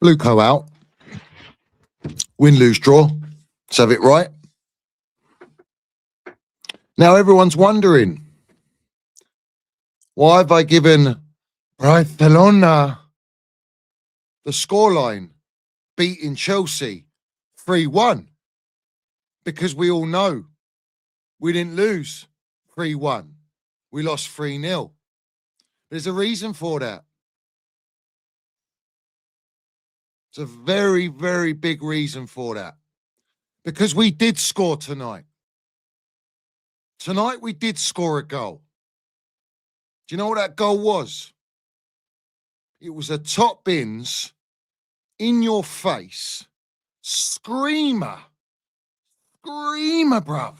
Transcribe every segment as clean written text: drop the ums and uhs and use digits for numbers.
Blueco out. Win, lose, draw. Let's have it right. Now everyone's wondering, why have I given Barcelona the scoreline, beating Chelsea 3-1? Because we all know we didn't lose 3-1. We lost 3-0. There's a reason for that. It's a very, very big reason for that. Because we did score tonight. Tonight we did score a goal. Do you know what that goal was? It was a top bins, in your face, screamer, bruv.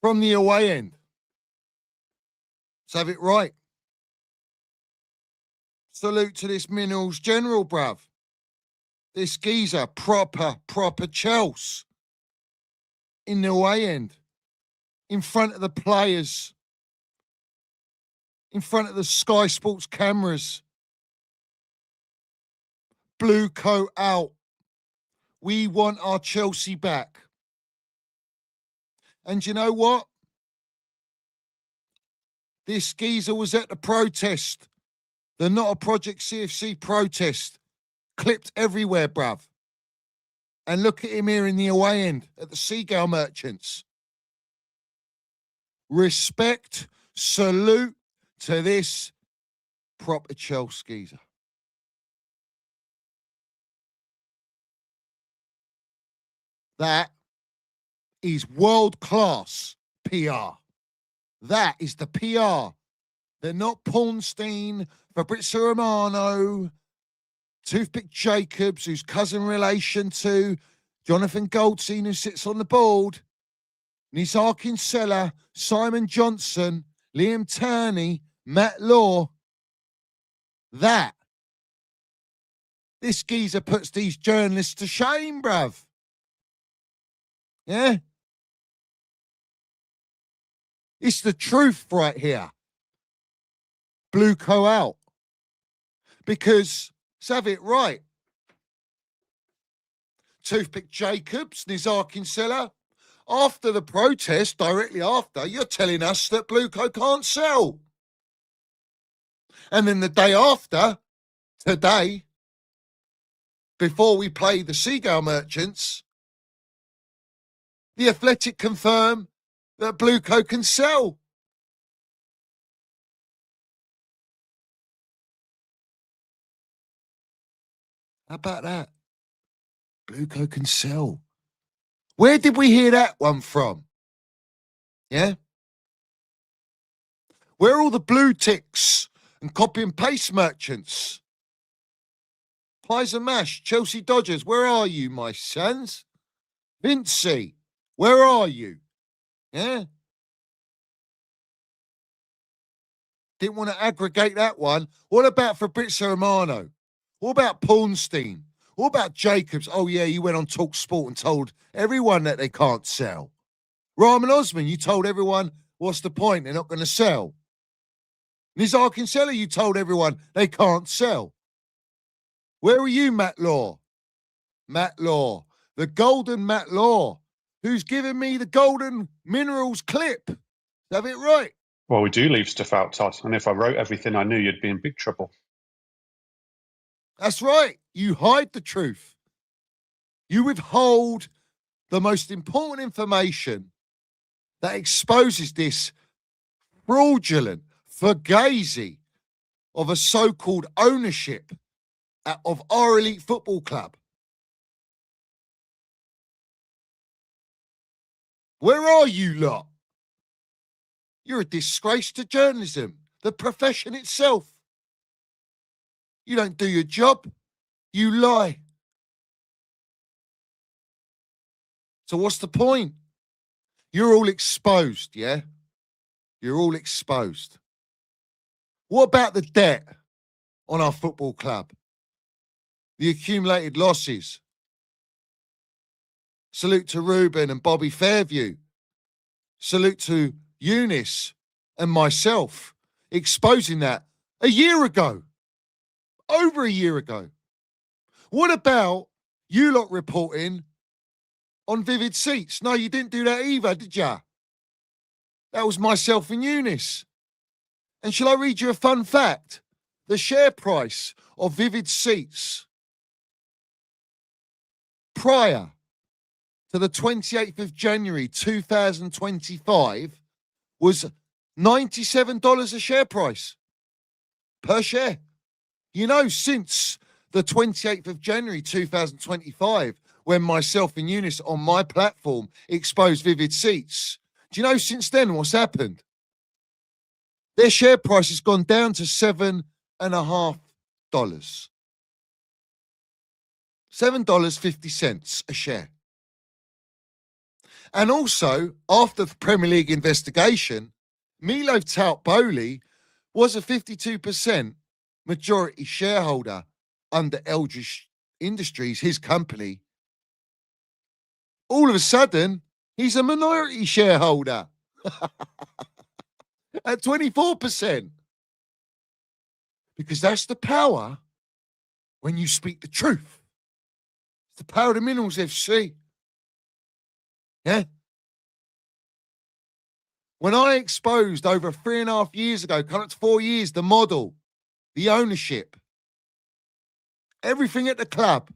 From the away end. Let's have it right. Salute to this Minerals General, bruv. This geezer, proper Chelsea. In the away end. In front of the players. In front of the Sky Sports cameras. Blue coat out. We want our Chelsea back. And you know what? This geezer was at the protest. The Not a Project CFC protest. Clipped everywhere, bruv. And look at him here in the away end at the Seagull Merchants. Respect, salute to this proper Chelsea geezer. That is world-class PR. That is the PR. They're not Pornstein, Fabrizio Romano, Toothpick Jacobs, who's cousin relation to Jonathan Goldstein, who sits on the board, Nizar Kinsella, Simon Johnson, Liam Turney, Matt Law. This geezer puts these journalists to shame, bruv. Yeah? It's the truth right here. Blueco out. Because, let's have it right. Toothpick Jacobs, Nizar Kinsella, after the protest, directly after, you're telling us that Blueco can't sell. And then the day after, today, before we play the Seagull Merchants, the Athletic confirm that Blueco can sell. How about that? Blueco can sell. Where did we hear that one from? Yeah? Where are all the blue ticks and copy and paste merchants? Pies and Mash, Chelsea Dodgers, where are you, my sons? Vincey, where are you? Yeah? Didn't want to aggregate that one. What about Fabrizio Romano? What about Pornstein? What about Jacobs? Oh, yeah, you went on Talk Sport and told everyone that they can't sell. Rahman Osman, you told everyone, what's the point? They're not going to sell. Nizar Kinsella, you told everyone they can't sell. Where are you, Matt Law? Matt Law, the golden Matt Law, who's given me the golden minerals clip. Have it right. Well, we do leave stuff out, Todd. And if I wrote everything, I knew you'd be in big trouble. That's right. You hide the truth. You withhold the most important information that exposes this fraudulent fugazi of a so-called ownership of our elite football club. Where are you lot? You're a disgrace to journalism, the profession itself. You don't do your job. You lie. So what's the point? You're all exposed, yeah? You're all exposed. What about the debt on our football club? The accumulated losses? Salute to Ruben and Bobby Fairview. Salute to Younes and myself exposing that a year ago. over a year ago. What about you lot reporting on Vivid Seats? No, you didn't do that either, did ya? That was myself and Younes. And shall I read you a fun fact? The share price of Vivid Seats prior to the 28th of January 2025 was $97 a share price per share. You know, since the 28th of January 2025, when myself and Younes on my platform exposed Vivid Seats, do you know since then what's happened? Their share price has gone down to $7.50. $7.50 a share. And also, after the Premier League investigation, Milo Tautboli was a 52% majority shareholder under Eldridge Industries, his company. All of a sudden, he's a minority shareholder at 24%. Because that's the power when you speak the truth. It's the power of the Minerals FC. Yeah? When I exposed over 3.5 years ago, coming up to 4 years, the model, the ownership, everything at the club,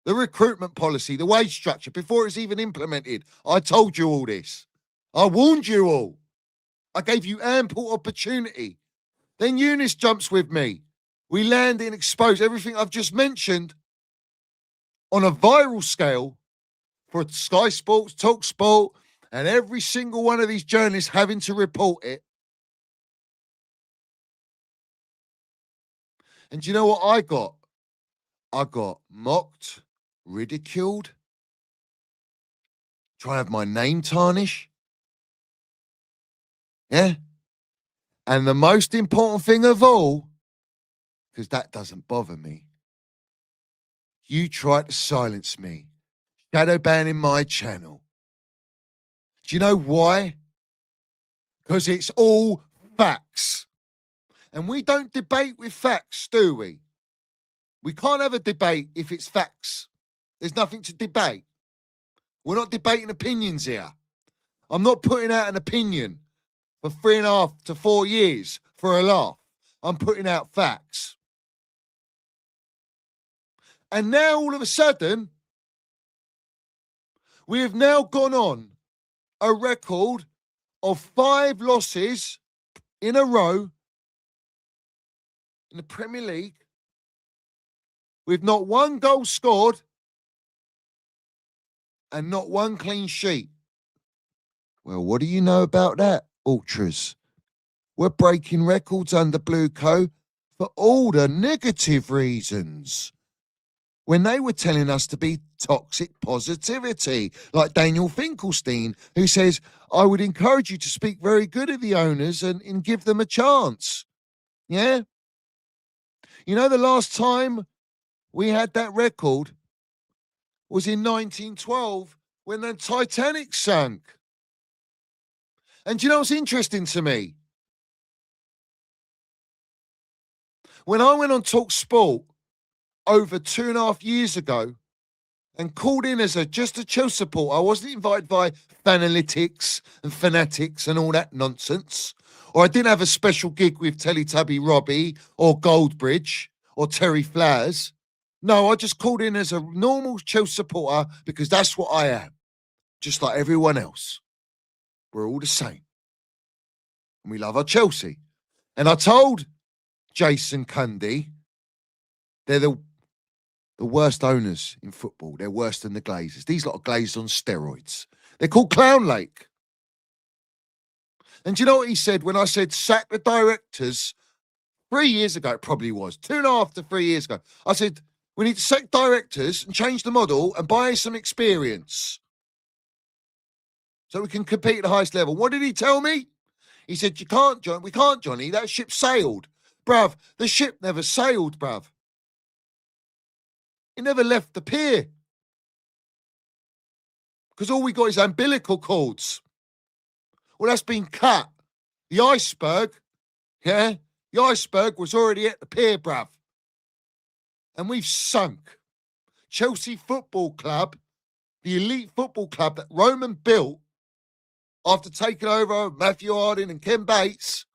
the recruitment policy, the wage structure, before it's even implemented, I told you all this. I warned you all. I gave you ample opportunity. Then Younes jumps with me. We land and expose everything I've just mentioned on a viral scale for Sky Sports, Talk Sport, and every single one of these journalists having to report it. And do you know what I got? I got mocked, ridiculed, trying to have my name tarnished. Yeah? And the most important thing of all, because that doesn't bother me, you tried to silence me, shadow banning my channel. Do you know why? Because it's all facts. And we don't debate with facts, do we? We can't have a debate if it's facts. There's nothing to debate. We're not debating opinions here. I'm not putting out an opinion for 3.5 to 4 years for a laugh. I'm putting out facts. And now all of a sudden, we have now gone on a record of 5 losses in a row in the Premier League with not one goal scored and not one clean sheet. Well, what do you know about that, Ultras? We're breaking records under Blue Co for all the negative reasons. When they were telling us to be toxic positivity, like Daniel Finkelstein, who says, I would encourage you to speak very good of the owners and give them a chance. Yeah? You know, the last time we had that record was in 1912 when the Titanic sank. And do you know what's interesting to me? When I went on Talk Sport over 2.5 years ago and called in as just a Chelsea supporter, I wasn't invited by Fanalytics and Fanatics and all that nonsense. Or I didn't have a special gig with Teletubby Robbie or Goldbridge or Terry Flowers. No, I just called in as a normal Chelsea supporter because that's what I am. Just like everyone else. We're all the same. And we love our Chelsea. And I told Jason Cundy, they're the worst owners in football. They're worse than the Glazers. These lot are Glazers on steroids. They're called Clown Lake. And do you know what he said when I said sack the directors 3 years ago? It probably was 2.5 to 3 years ago. I said, we need to sack directors and change the model and buy some experience so we can compete at the highest level. What did he tell me? He said, you can't, John. We can't, Johnny. That ship sailed. Bruv, the ship never sailed, bruv. It never left the pier. Because all we got is umbilical cords. Well, that's been cut. The iceberg, yeah, The iceberg was already at the pier, bruv. And we've sunk. Chelsea Football Club, the elite football club that Roman built after taking over Matthew Harding and Ken Bates,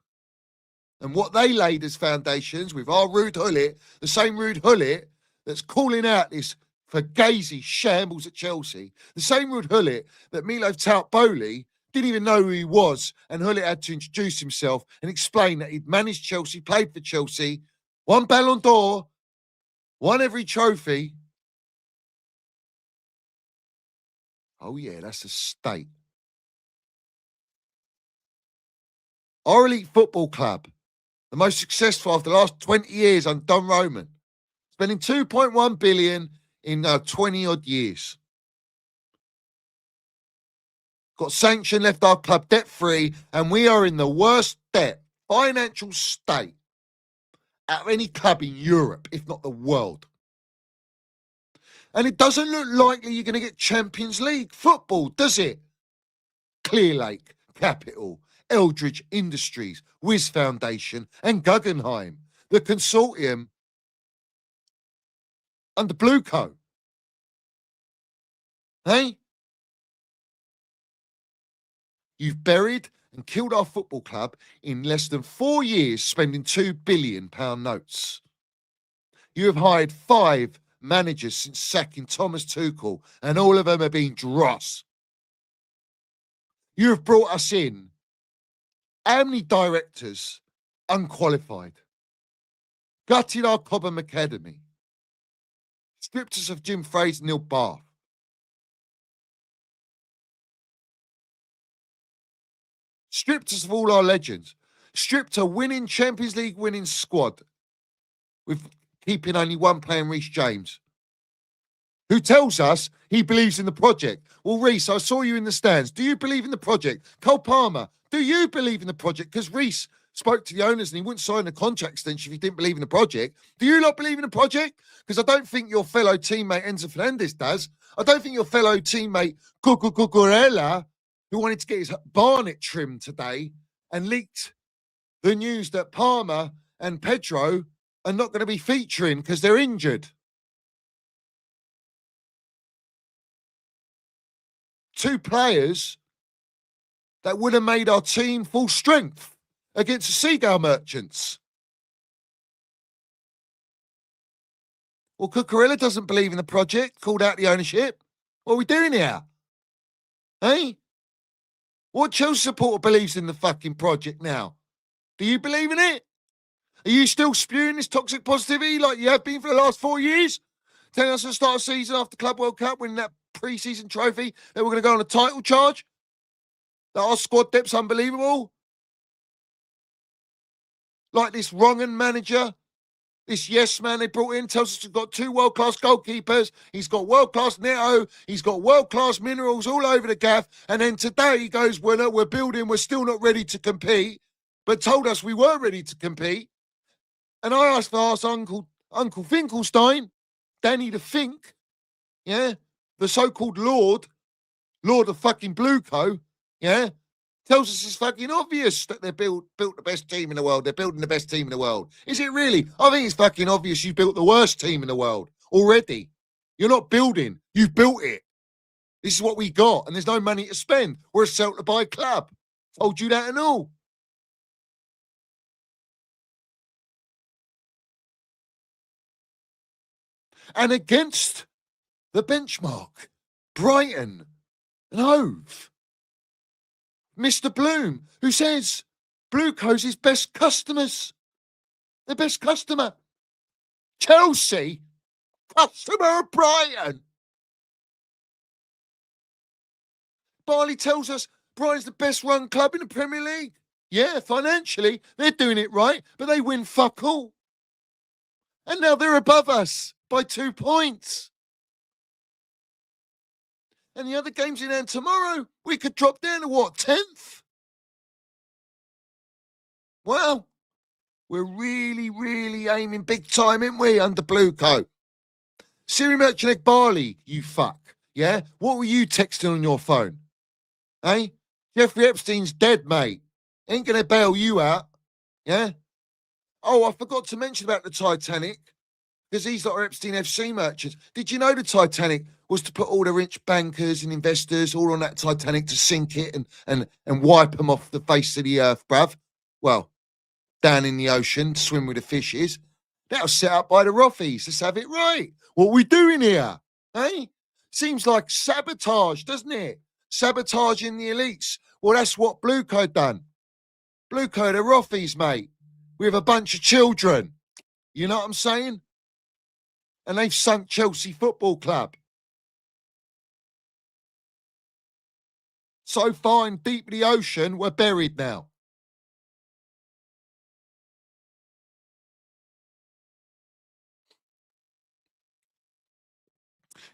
and what they laid as foundations with our Rude Hullet, the same Rude Hullet that's calling out this fugazi shambles at Chelsea, the same Rude Hullet that Milo Tautboli didn't even know who he was, and Hullet had to introduce himself and explain that he'd managed Chelsea, played for Chelsea, won Ballon d'Or, won every trophy. Oh yeah, that's a state. Our elite football club, the most successful of the last 20 years under Don Roman, spending 2.1 billion in 20 odd years. Got sanctioned, left our club debt free, and we are in the worst debt financial state out of any club in Europe, if not the world. And it doesn't look likely you're going to get Champions League football, does it? Clearlake, Capital, Eldridge Industries, Wiz Foundation, and Guggenheim, the consortium under Blueco. Hey? You've buried and killed our football club in less than 4 years, spending £2 billion notes. You have hired 5 managers since sacking Thomas Tuchel, and all of them have been dross. You have brought us in how many directors unqualified, gutted our Cobham Academy, stripped us of Jim Fraser, Neil Bath, stripped us of all our legends, stripped a winning Champions League winning squad with keeping only one player in Reece James, who tells us he believes in the project. Well, Reece, I saw you in the stands. Do you believe in the project? Cole Palmer, do you believe in the project? Because Reece spoke to the owners and he wouldn't sign a contract extension if he didn't believe in the project. Do you not believe in the project? Because I don't think your fellow teammate Enzo Fernandez does. I don't think your fellow teammate Cucurella, who wanted to get his barnet trimmed today and leaked the news that Palmer and Pedro are not going to be featuring because they're injured. 2 players that would have made our team full strength against the Seagull Merchants. Well, Cucurella doesn't believe in the project, called out the ownership. What are we doing here? Hey? What Chelsea supporter believes in the fucking project now? Do you believe in it? Are you still spewing this toxic positivity like you have been for the last 4 years? Telling us at the start of the season after Club World Cup, winning that pre-season trophy, that we're going to go on a title charge? That our squad depth's unbelievable? Like this wrong-un manager, this yes man they brought in, tells us we've got 2 world-class goalkeepers, he's got world-class Neto, he's got world-class minerals all over the gaff, and then today he goes, well, no, we're building, we're still not ready to compete, but told us we were ready to compete. And I asked Uncle Finkelstein, Danny the Fink, yeah, the so-called Lord of fucking Blueco, yeah, tells us it's fucking obvious that they built the best team in the world. They're building the best team in the world. Is it really? I think it's fucking obvious you built the worst team in the world already. You're not building. You've built it. This is what we got, and there's no money to spend. We're a sell-to-buy club. Told you that and all. And against the benchmark, Brighton and Hove, Mr. Bloom, who says Blueco's his best customers. The best customer. Chelsea, customer of Brighton. Barley tells us Brighton's the best run club in the Premier League. Yeah, financially, they're doing it right, but they win fuck all. And now they're above us by 2 points. And the other games in hand tomorrow, we could drop down to what, 10th? Well, we're really, really aiming big time, ain't we, under Blueco? Siri Merchant Barley, you fuck, yeah? What were you texting on your phone? Eh? Jeffrey Epstein's dead, mate. Ain't gonna bail you out, yeah? Oh, I forgot to mention about the Titanic, because these are Epstein FC merchants. Did you know the Titanic was to put all the rich bankers and investors all on that Titanic to sink it and wipe them off the face of the earth, bruv? Well, down in the ocean, swim with the fishes. That was set up by the Rothies. Let's have it right. What we doing here? Eh? Seems like sabotage, doesn't it? Sabotaging the elites. Well, that's what Blue Code done. Blue Code are Rothies, mate, with a bunch of children. You know what I'm saying? And they've sunk Chelsea Football Club. So far in deep in the ocean, we're buried now.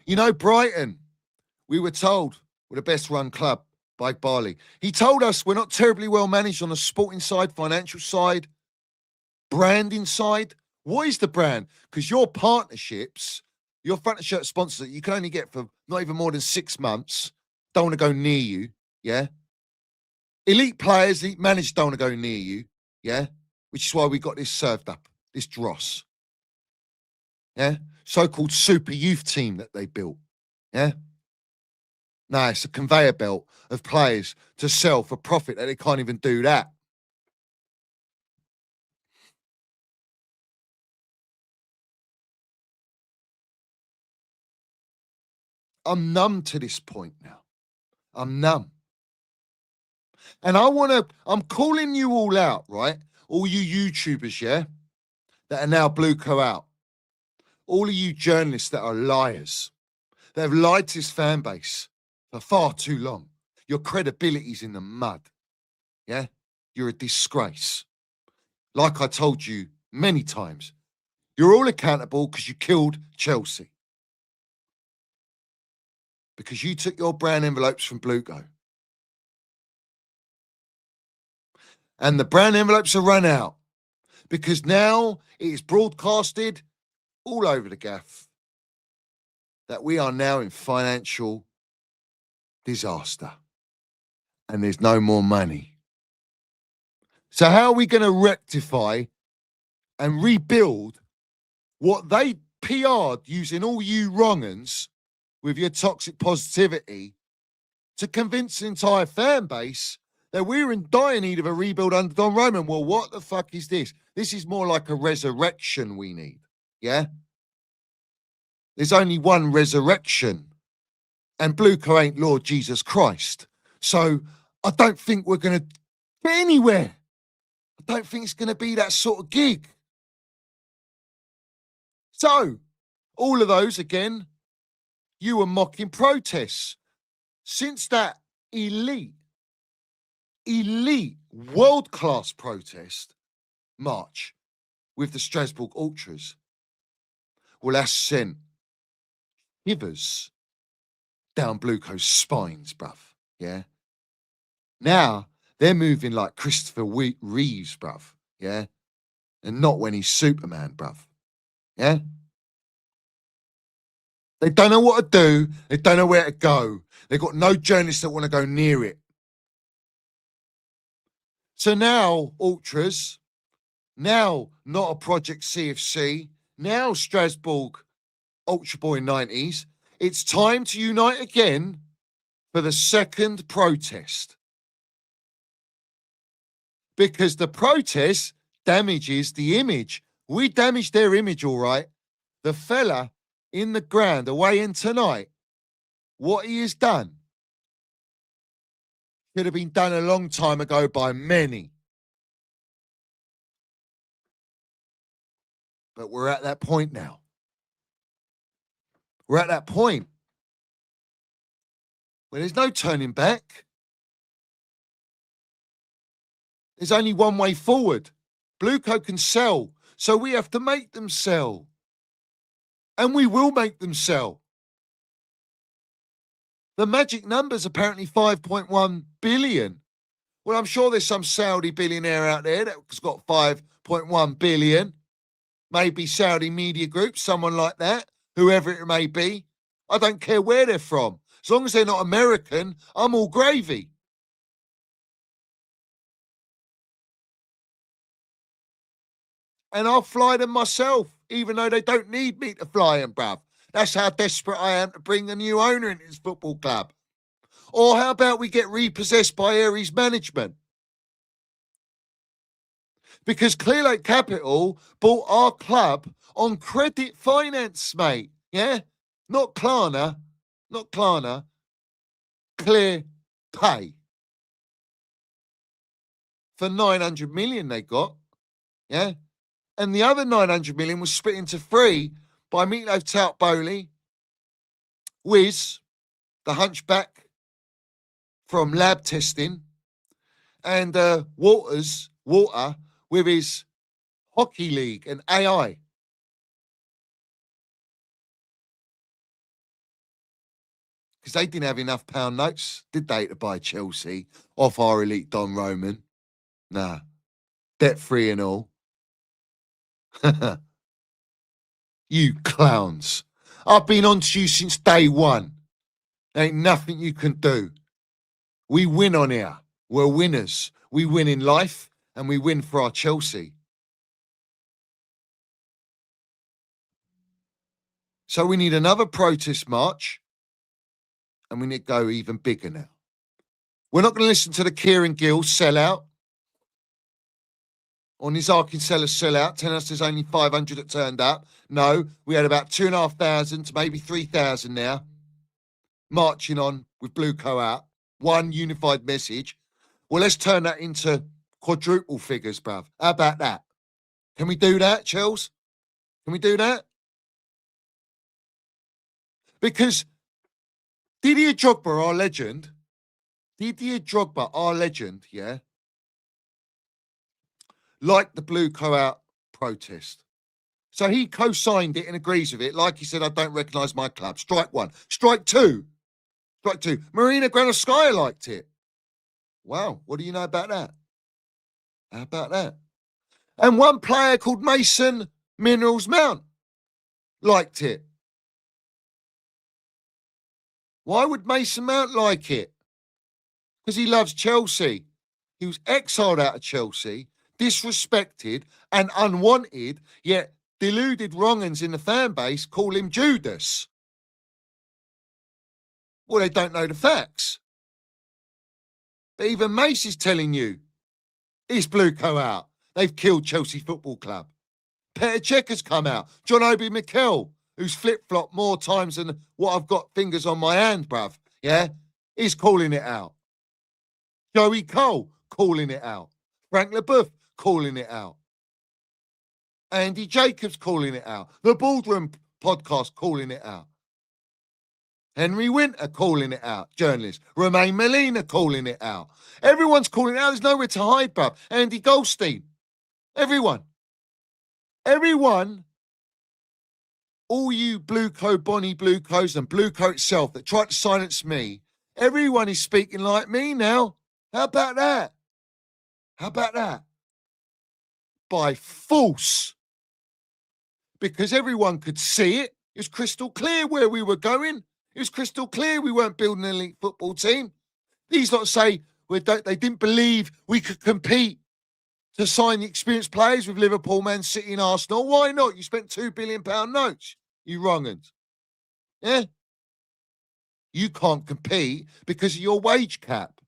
You know, Brighton, we were told, we're the best run club by Barley. He told us we're not terribly well managed on the sporting side, financial side, branding side. What is the brand? Because your partnerships, your front of shirt sponsors that you can only get for not even more than 6 months, don't want to go near you, yeah? Elite players, elite managers don't want to go near you, yeah? Which is why we got this served up, this dross. Yeah? So-called super youth team that they built, yeah? No, it's a conveyor belt of players to sell for profit that they can't even do that. I'm numb to this point now. I'm numb. And I'm calling you all out, right? All you YouTubers, yeah? That are now Blueco out. All of you journalists that are liars. That have lied to this fan base for far too long. Your credibility's in the mud. Yeah? You're a disgrace. Like I told you many times, you're all accountable because you killed Chelsea. Because you took your brown envelopes from Blueco. And the brown envelopes are run out. Because now it is broadcasted all over the gaff that we are now in financial disaster. And there's no more money. So how are we going to rectify and rebuild what they PR'd using all you wrong-uns with your toxic positivity to convince the entire fan base that we're in dire need of a rebuild under Don Roman? Well, what the fuck is this? This is more like a resurrection we need, yeah? There's only one resurrection, and Blueco ain't Lord Jesus Christ. So I don't think we're going to get anywhere. I don't think it's going to be that sort of gig. So, all of those, again, you were mocking protests. Since that elite, world-class protest march with the Strasbourg Ultras, well, that's sent shivers down Blueco's spines, bruv, yeah? Now, they're moving like Christopher Reeves, bruv, yeah? And not when he's Superman, bruv, yeah? They don't know what to do. They don't know where to go. They've got no journalists that want to go near it. So now, Ultras, now not a Project CFC, now Strasbourg Ultra Boy 90s, it's time to unite again for the second protest. Because the protest damages the image. We damaged their image, all right. The fella in the ground away in tonight, what he has done could have been done a long time ago by many. But we're at that point now. We're at that point where there's no turning back. There's only one way forward. Blueco can sell, so we have to make them sell. And we will make them sell. The magic number's apparently 5.1 billion. Well, I'm sure there's some Saudi billionaire out there that's got 5.1 billion. Maybe Saudi Media Group, someone like that, whoever it may be. I don't care where they're from. As long as they're not American, I'm all gravy. And I'll fly them myself, even though they don't need me to fly them, bruv. That's how desperate I am to bring a new owner into this football club. Or how about we get repossessed by Aries management? Because Clearlake Capital bought our club on credit finance, mate. Yeah? Not Klarna. Not Klarna. Clear Pay. For 900 million they got. Yeah? And the other 900 million was split into three by Meatloaf Tout Bowley, Wiz, the hunchback from lab testing, and Walter with his hockey league and AI. Because they didn't have enough pound notes, did they, to buy Chelsea off our elite Don Roman? Nah. Debt free and all. You clowns. I've been on to you since day one. There ain't nothing you can do. We win on here. We're winners. We win in life and we win for our Chelsea. So we need another protest march and we need to go even bigger now. We're not going to listen to the Kieran Gill sellout on his Arkinsella sellout, telling us there's only 500 that turned up. No, we had about 2,500 to maybe 3,000 now marching on with Blue Co out. One unified message. Well, let's turn that into quadruple figures, bruv. How about that? Can we do that, Chels? Can we do that? Because Didier Drogba, our legend, yeah, liked the Blue Co out protest. So he co-signed it and agrees with it. Like he said, I don't recognise my club. Strike one. Strike two. Marina Granovskaya liked it. Wow, what do you know about that? How about that? And one player called Mason Minerals Mount liked it. Why would Mason Mount like it? Because he loves Chelsea. He was exiled out of Chelsea, disrespected and unwanted, yet deluded wrong'uns in the fan base call him Judas. Well, they don't know the facts. But even Mace is telling you, it's Blue Co out. They've killed Chelsea Football Club. Petr Cech has come out. John Obi Mikel, who's flip-flopped more times than what I've got fingers on my hand, bruv. Yeah? He's calling it out. Joey Cole calling it out. Frank LeBeuf calling it out. Andy Jacobs calling it out. The Boardroom podcast calling it out. Henry Winter calling it out. Journalist. Romain Molina calling it out. Everyone's calling it out. There's nowhere to hide, bruv. Andy Goldstein. Everyone. All you Blue Co, Bonnie Blue Co's and Blue Co itself that tried to silence me, everyone is speaking like me now. How about that? By force. Because everyone could see it. It was crystal clear where we were going. It was crystal clear we weren't building an elite football team. These lot say they didn't believe we could compete to sign the experienced players with Liverpool, Man City and Arsenal. Why not? You spent £2 billion notes. You wrong'uns. Yeah? You can't compete because of your wage cap.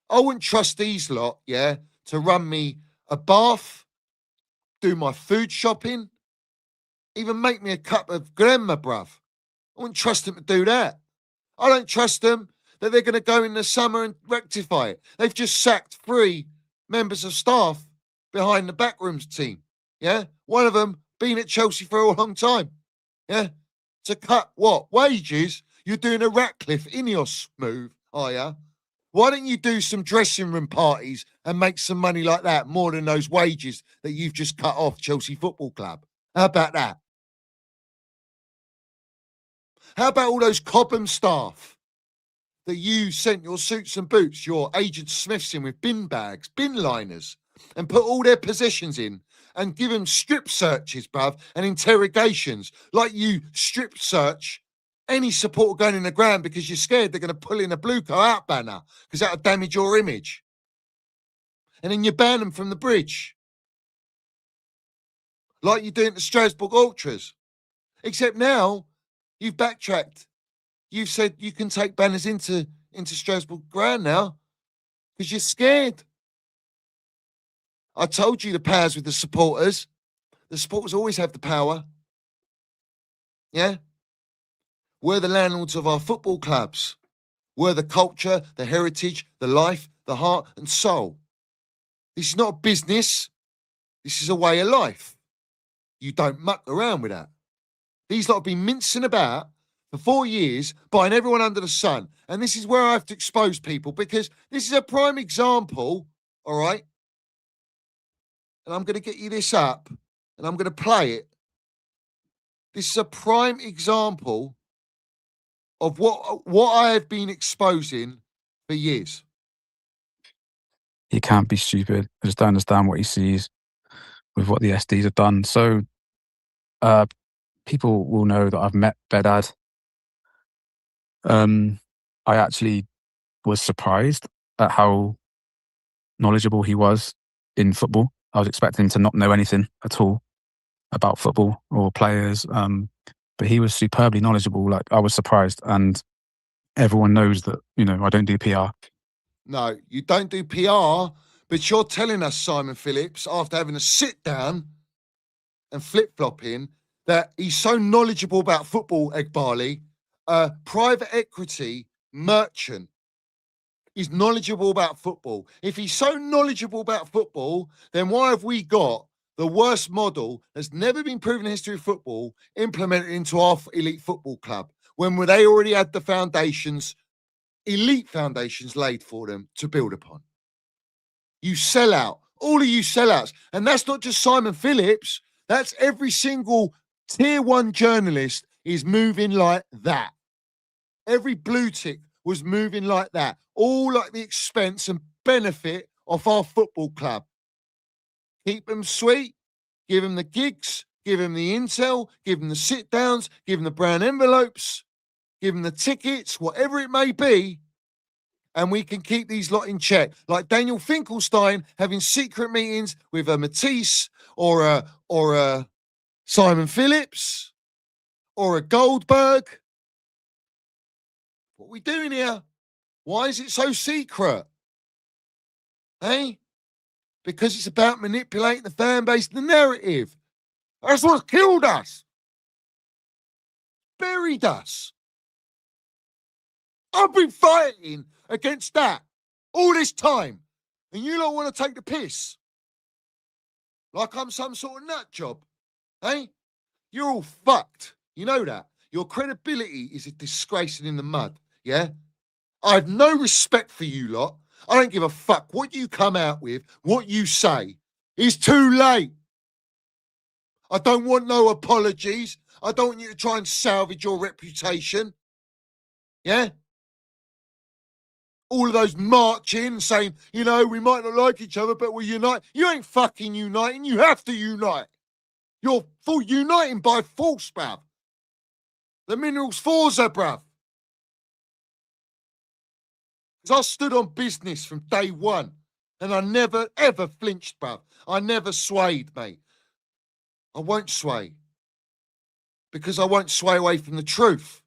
I wouldn't trust these lot, yeah, to run me a bath, do my food shopping, even make me a cup of grandma, bruv. I wouldn't trust them to do that. I don't trust them that they're going to go in the summer and rectify it. They've just sacked 3 members of staff behind the backrooms team. Yeah? One of them been at Chelsea for a long time. Yeah? To cut what? Wages? You're doing a Ratcliffe Ineos move, are you? Why don't you do some dressing room parties and make some money like that more than those wages that you've just cut off Chelsea Football Club? How about that? How about all those Cobham staff that you sent your suits and boots, your Agent Smiths in with bin bags, bin liners, and put all their possessions in and give them strip searches, bruv, and interrogations, like you strip search any supporter going in the ground because you're scared they're going to pull in a Blue Co out banner because that'll damage your image. and then you ban them from the bridge. Like you do at the Strasbourg Ultras. Except now, you've backtracked. You've said you can take banners into Strasbourg Ground now because you're scared. I told you the power's with the supporters. The supporters always have the power. Yeah? We're the landlords of our football clubs. We're the culture, the heritage, the life, the heart and soul. This is not a business. This is a way of life. You don't muck around with that. These lot have been mincing about for 4 years, buying everyone under the sun. And this is where I have to expose people because this is a prime example, all right? And I'm going to get you this up and I'm going to play it. This is a prime example of what I have been exposing for years. He can't be stupid. I just don't understand what he sees with what the SDs have done. So people will know that I've met Bedad. I actually was surprised at how knowledgeable he was in football. I was expecting him to not know anything at all about football or players, but he was superbly knowledgeable. Like, I was surprised, and everyone knows that, you know, I don't do PR. No, you don't do PR, but you're telling us, Simon Phillips, after having a sit down and flip-flopping, that he's so knowledgeable about football, Egbali, private equity merchant is knowledgeable about football. If he's so knowledgeable about football, then why have we got the worst model that's never been proven in the history of football implemented into our elite football club when they already had the foundations, elite foundations laid for them to build upon? You sell out, all of you sellouts. And that's not just Simon Phillips, that's every single tier one journalist is moving like that. Every blue tick was moving like that, all at the expense and benefit of our football club. Keep them sweet, give them the gigs, give them the intel, give them the sit downs, give them the brown envelopes, give them the tickets, whatever it may be, and we can keep these lot in check. Like Daniel Finkelstein having secret meetings with a Matisse or a Simon Phillips or a Goldberg. What are we doing here? Why is it so secret? Hey? Because it's about manipulating the fan base, the narrative. That's what's killed us. Buried us. I've been fighting against that all this time. And you don't want to take the piss. Like I'm some sort of nut job. Hey? You're all fucked. You know that. Your credibility is a disgrace and in the mud. Yeah? I have no respect for you lot. I don't give a fuck what you come out with, what you say. It's too late. I don't want no apologies. I don't want you to try and salvage your reputation. Yeah? All of those marching, saying, you know, we might not like each other, but we'll unite. You ain't fucking uniting. You have to unite. You're uniting by force, bruv. The minerals forza, bruv. Because I stood on business from day one. And I never, ever flinched, bruv. I never swayed, mate. I won't sway. Because I won't sway away from the truth.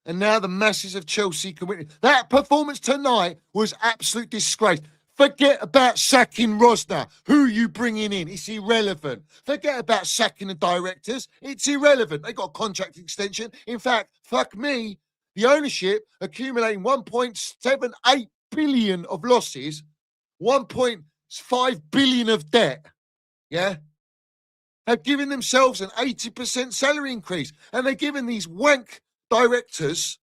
And now the masses of Chelsea can witness. That performance tonight was absolute disgrace. Forget about sacking Rosner. Who are you bringing in? It's irrelevant. Forget about sacking the directors. It's irrelevant. They got a contract extension. In fact, fuck me. The ownership accumulating 1.78 billion of losses, 1.5 billion of debt, yeah, have given themselves an 80% salary increase. And they're giving these wank directors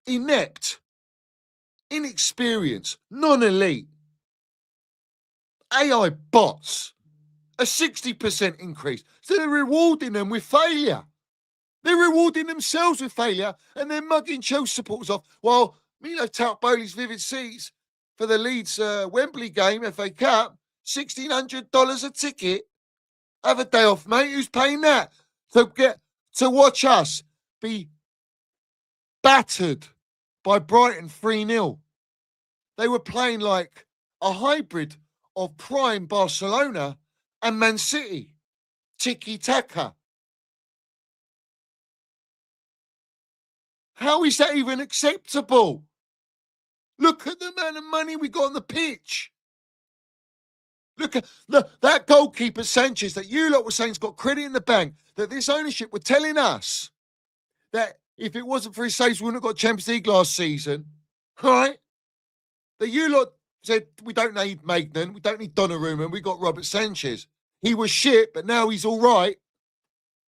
inept, inexperienced, non-elite, AI bots, a 60% increase. So they're rewarding them with failure. They're rewarding themselves with failure and they're mugging Chelsea supporters off while Milo tout Bowley's vivid seats for the Leeds Wembley game, FA Cup, $1,600 a ticket. Have a day off, mate. Who's paying that? To watch us be battered by Brighton 3-0. They were playing like a hybrid of prime Barcelona and Man City. Tiki-taka. How is that even acceptable? Look at the amount of money we got on the pitch. Look at that goalkeeper, Sanchez, that you lot were saying's got credit in the bank, that this ownership were telling us that if it wasn't for his saves, we wouldn't have got Champions League last season, right? That you lot said, we don't need Maignan, we don't need Donnarumma, we got Robert Sanchez. He was shit, but now he's all right.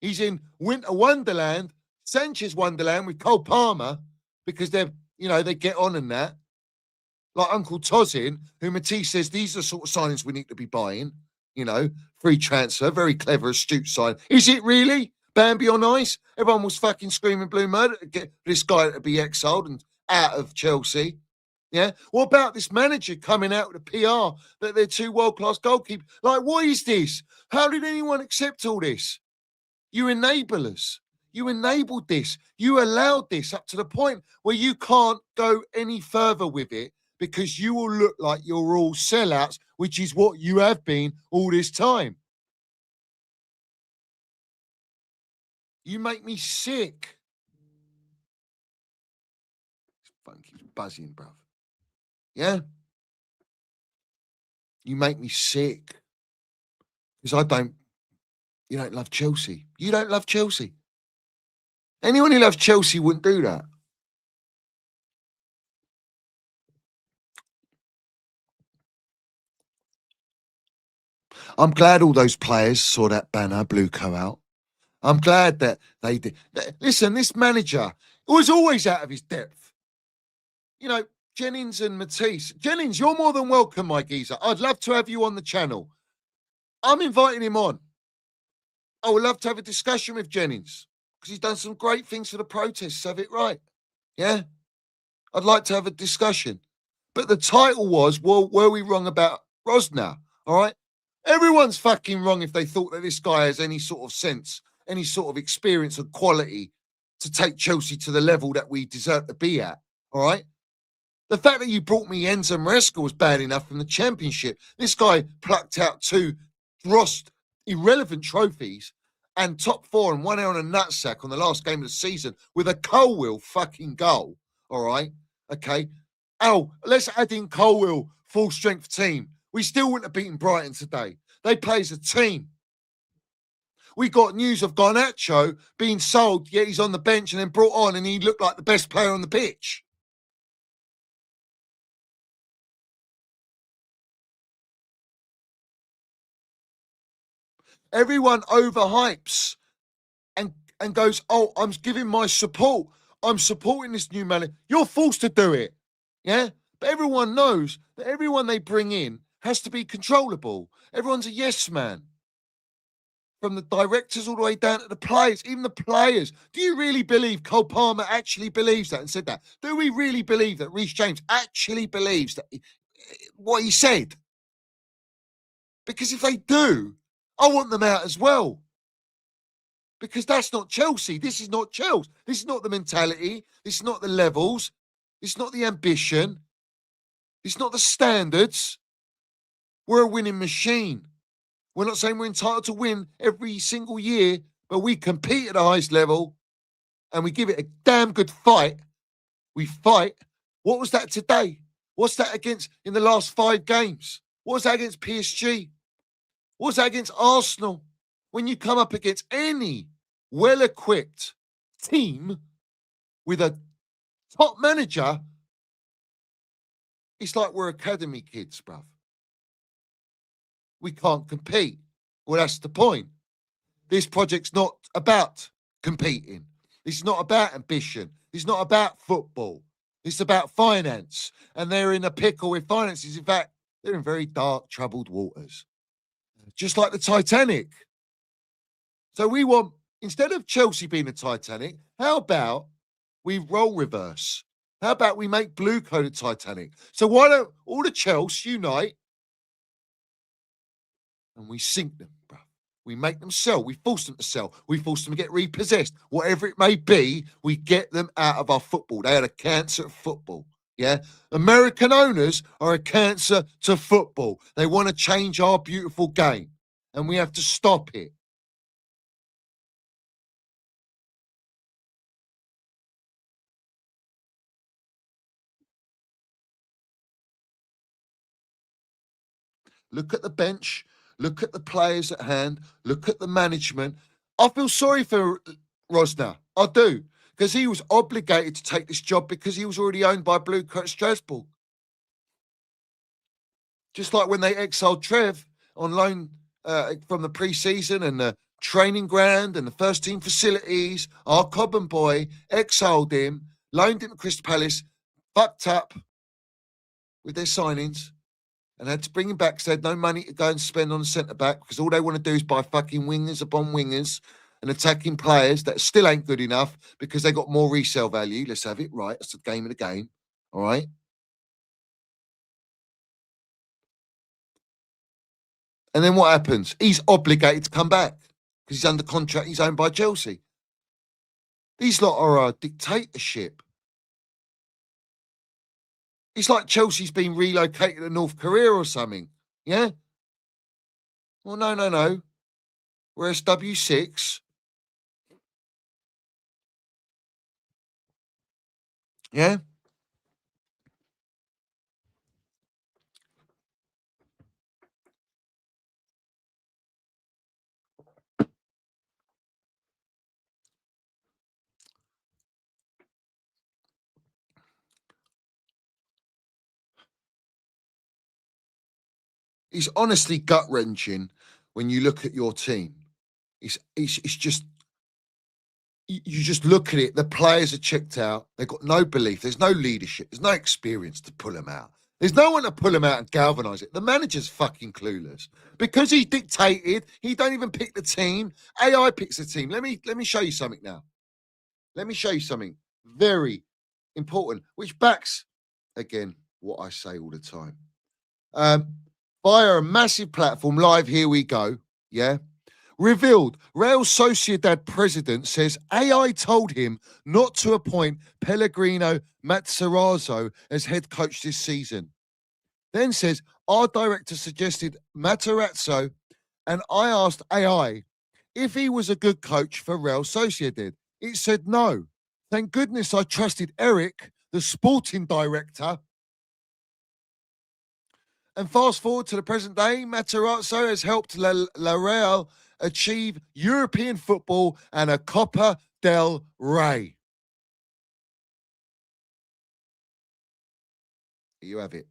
He's in winter wonderland, Sanchez wonderland with Cole Palmer, because they get on in that. Like Uncle Tozin, who Matisse says these are the sort of signings we need to be buying. Free transfer, very clever, astute sign. Is it really? Bambi on ice? Everyone was fucking screaming blue murder to get this guy to be exiled and out of Chelsea. Yeah? What about this manager coming out with a PR that they're two world-class goalkeepers? Like, what is this? How did anyone accept all this? You enablers. You enabled this. You allowed this up to the point where you can't go any further with it because you will look like you're all sellouts, which is what you have been all this time. You make me sick. This phone keeps buzzing, bruv. Yeah? You make me sick. Because you don't love Chelsea. You don't love Chelsea. Anyone who loves Chelsea wouldn't do that. I'm glad all those players saw that banner, Blueco out. I'm glad that they did. Listen, this manager was always out of his depth. Jennings and Matisse. Jennings, you're more than welcome, my geezer. I'd love to have you on the channel. I'm inviting him on. I would love to have a discussion with Jennings because he's done some great things for the protests. Have it right. Yeah? I'd like to have a discussion. But the title was, well, were we wrong about Rosner? All right? Everyone's fucking wrong if they thought that this guy has any sort of sense, any sort of experience and quality to take Chelsea to the level that we deserve to be at. All right? The fact that you brought me Enzo Maresca was bad enough from the Championship. This guy plucked out two drossed, irrelevant trophies and top four and 1 hour on a nutsack on the last game of the season with a Colwill fucking goal. All right? Okay? Oh, let's add in Colwill, full strength team. We still wouldn't have beaten Brighton today. They play as a team. We got news of Garnacho being sold, yet he's on the bench and then brought on and he looked like the best player on the pitch. Everyone overhypes and goes, oh, I'm giving my support. I'm supporting this new manager. You're forced to do it. Yeah? But everyone knows that everyone they bring in has to be controllable. Everyone's a yes man. From the directors all the way down to the players, even the players. Do you really believe Cole Palmer actually believes that and said that? Do we really believe that Reece James actually believes that what he said? Because if they do, I want them out as well. Because that's not Chelsea. This is not Chelsea. This is not the mentality. This is not the levels. This is not the ambition. It's not the standards. We're a winning machine. We're not saying we're entitled to win every single year, but we compete at the highest level and we give it a damn good fight. We fight. What was that today? What's that against in the last 5 games? What was that against PSG? What was that against Arsenal? When you come up against any well-equipped team with a top manager, it's like we're academy kids, bruv. We can't compete. Well, that's the point. This project's not about competing. It's not about ambition. It's not about football. It's about finance. And they're in a pickle with finances. In fact, they're in very dark, troubled waters. Just like the Titanic. So we want, instead of Chelsea being the Titanic, how about we role reverse? How about we make Blueco the Titanic? So why don't all the Chelsea unite and we sink them, bro? We make them sell. We force them to sell. We force them to get repossessed. Whatever it may be, we get them out of our football. They are the cancer of football. Yeah, American owners are a cancer to football. They want to change our beautiful game, and we have to stop it. Look at the bench. Look at the players at hand. Look at the management. I feel sorry for Rosner. I do, because he was obligated to take this job because he was already owned by Blue Coat Strasbourg. Just like when they exiled Trev on loan from the pre-season and the training ground and the first team facilities, our Cobham boy exiled him, loaned him to Crystal Palace, fucked up with their signings, and had to bring him back because they had no money to go and spend on a centre-back because all they want to do is buy fucking wingers upon wingers and attacking players that still ain't good enough because they got more resale value. Let's have it right. That's the game of the game. All right? And then what happens? He's obligated to come back because he's under contract. He's owned by Chelsea. These lot are a dictatorship. It's like Chelsea's been relocated to North Korea or something. Yeah? Well, no. We're SW6. Yeah? It's honestly gut-wrenching when you look at your team. It's just, you just look at it. The players are checked out. They've got no belief. There's no leadership. There's no experience to pull them out. There's no one to pull them out and galvanise it. The manager's fucking clueless. Because he dictated, he don't even pick the team. AI picks the team. Let me show you something now. Let me show you something very important, which backs, again, what I say all the time. Via a massive platform, live, here we go, yeah? Revealed, Real Sociedad president says AI told him not to appoint Pellegrino Matarazzo as head coach this season. Then says, our director suggested Matarazzo, and I asked AI if he was a good coach for Real Sociedad. It said no. Thank goodness I trusted Eric, the sporting director. And fast forward to the present day, Matarazzo has helped La Real achieve European football and a Copa del Rey. Here you have it.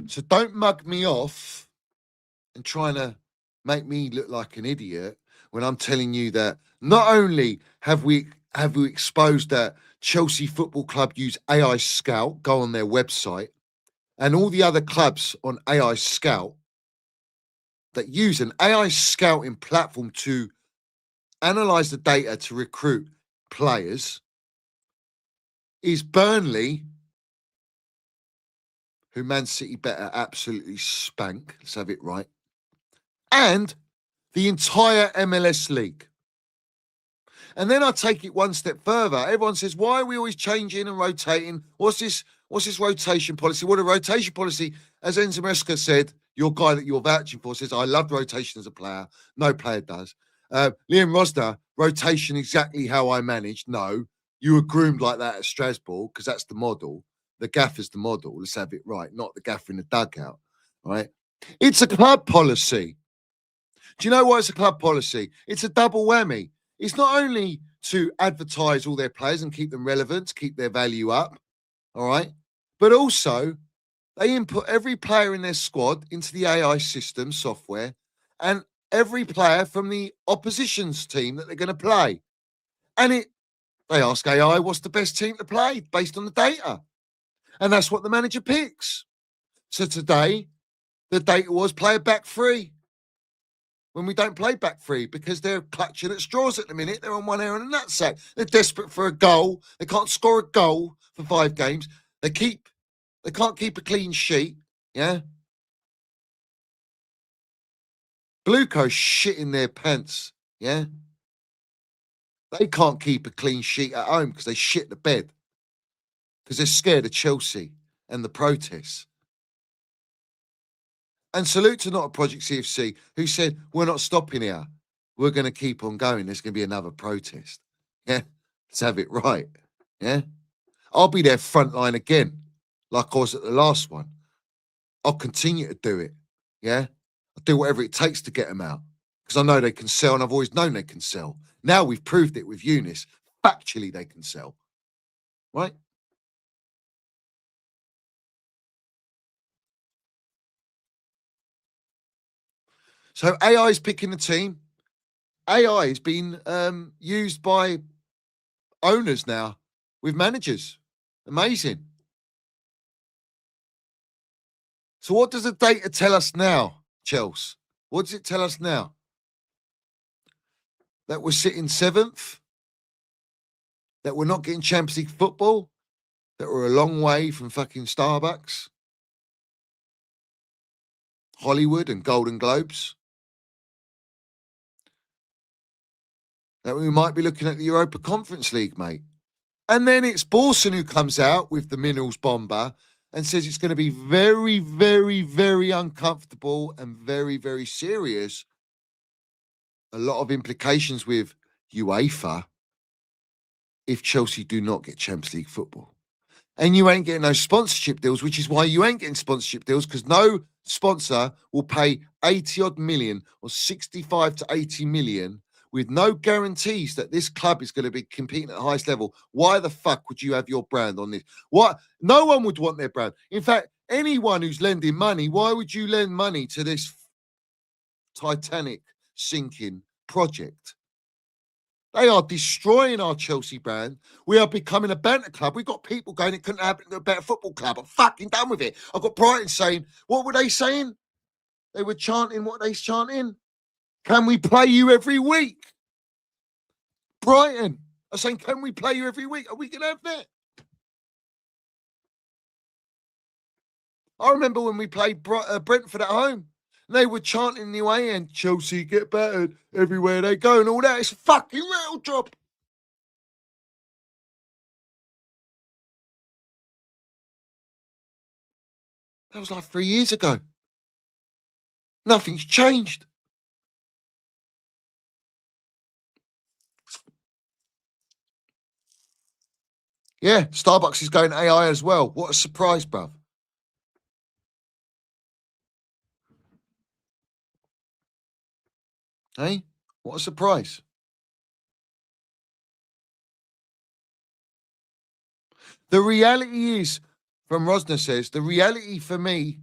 So don't mug me off and trying to make me look like an idiot when I'm telling you that not only have we exposed that Chelsea Football Club use AI Scout, go on their website, and all the other clubs on AI Scout that use an AI scouting platform to analyze the data to recruit players is Burnley, who Man City better absolutely spank, let's have it right, and the entire MLS league. And then I take it one step further. Everyone says, why are we always changing and rotating? What's this rotation policy? Well, the rotation policy, as Enzo Maresca said, your guy that you're vouching for, says, I love rotation as a player. No player does. Liam Rosner, rotation exactly how I managed. No, you were groomed like that at Strasbourg because that's the model. The gaffer's the model. Let's have it right, not the gaffer in the dugout, right? It's a club policy. Do you know why it's a club policy? It's a double whammy. It's not only to advertise all their players and keep them relevant, to keep their value up, all right? But also, they input every player in their squad into the AI system software and every player from the opposition's team that they're going to play. And they ask AI what's the best team to play based on the data. And that's what the manager picks. So today, the data was play a back three. When we don't play back three because they're clutching at straws at the minute. They're on one hair and a nutsack. They're desperate for a goal. They can't score a goal for 5 games. They can't keep a clean sheet. Yeah. Blue Coast shitting their pants. Yeah. They can't keep a clean sheet at home because they shit the bed. Because they're scared of Chelsea and the protests. And salute to Not a Project CFC, who said, we're not stopping here. We're going to keep on going. There's going to be another protest. Yeah, let's have it right. Yeah, I'll be there frontline again, like I was at the last one. I'll continue to do it. Yeah, I'll do whatever it takes to get them out because I know they can sell and I've always known they can sell. Now we've proved it with Younes. Factually, they can sell. Right? So AI is picking the team. AI is being used by owners now with managers. Amazing. So what does the data tell us now, Chelsea? What does it tell us now? That we're sitting 7th? That we're not getting Champions League football? That we're a long way from fucking Starbucks? Hollywood and Golden Globes? That we might be looking at the Europa Conference League, mate. And then it's Borson who comes out with the minerals bomber and says it's going to be very, very, very uncomfortable and very, very serious. A lot of implications with UEFA if Chelsea do not get Champions League football. And you ain't getting those sponsorship deals, which is why you ain't getting sponsorship deals, because no sponsor will pay 80 odd million or 65 to 80 million with no guarantees that this club is going to be competing at the highest level. Why the fuck would you have your brand on this? What? No one would want their brand. In fact, anyone who's lending money, why would you lend money to this Titanic sinking project? They are destroying our Chelsea brand. We are becoming a banter club. We've got people going, it couldn't happen to a better football club. I'm fucking done with it. I've got Brighton saying, what were they saying? They were chanting what they're chanting. Can we play you every week? Brighton are saying, can we play you every week? Are we going to have that? I remember when we played Brentford at home. They were chanting the away end, Chelsea get battered everywhere they go and all that. It's a fucking real job. That was like 3 years ago. Nothing's changed. Yeah, Starbucks is going AI as well. What a surprise, bruv. Hey, what a surprise. The reality is, from Rosner says, the reality for me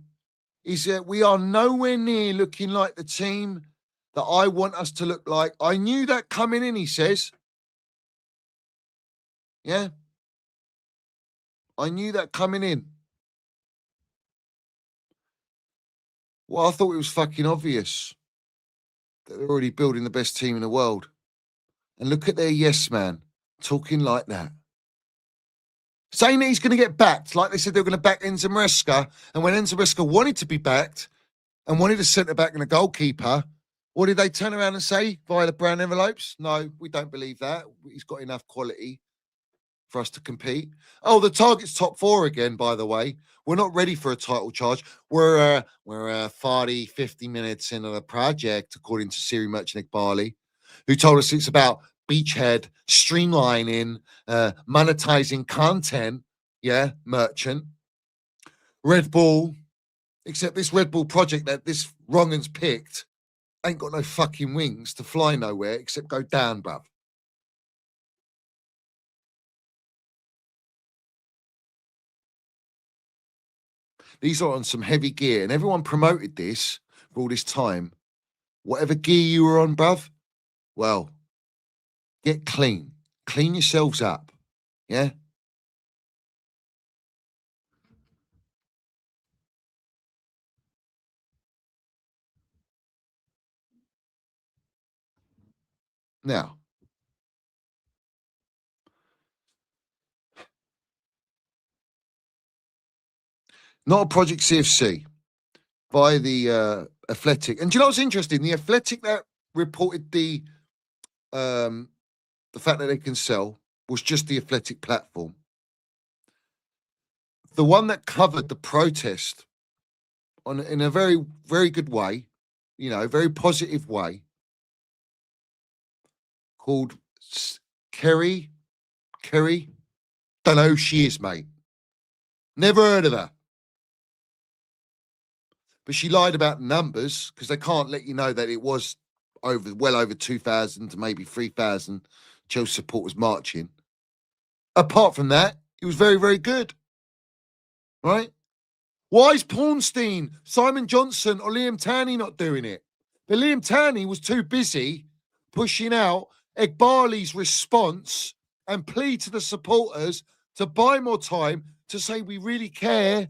is that we are nowhere near looking like the team that I want us to look like. I knew that coming in, he says. Yeah. I knew that coming in. Well, I thought it was fucking obvious that they're already building the best team in the world. And look at their yes man talking like that. Saying that he's going to get backed, like they said they were going to back Enzo Maresca. And when Enzo Maresca wanted to be backed and wanted a centre-back and a goalkeeper, what did they turn around and say via the brown envelopes? No, we don't believe that. He's got enough quality for us to compete. Oh, the target's top 4 again, by the way. We're not ready for a title charge. We're 40, 50 minutes into the project, according to Siri Merchant-Barley, who told us it's about beachhead, streamlining, monetizing content. Yeah, Merchant. Red Bull, except this Red Bull project that this wrong-un's picked ain't got no fucking wings to fly nowhere except go down, bruv. These are on some heavy gear, and everyone promoted this for all this time. Whatever gear you were on, bruv, well, get clean. Clean yourselves up. Yeah? Now, Not a Project CFC by the Athletic. And do you know what's interesting? The Athletic that reported the the fact that they can sell, was just the Athletic platform. The one that covered the protest in a very, very good way, very positive way, called Kerry. Don't know who she is, mate. Never heard of her. But she lied about numbers because they can't let you know that it was well over 2,000 to maybe 3,000 Chelsea supporters marching. Apart from that, it was very, very good. Right? Why is Pornstein, Simon Johnson, or Liam Taney not doing it? But Liam Taney was too busy pushing out Egbali's response and plea to the supporters to buy more time to say we really care.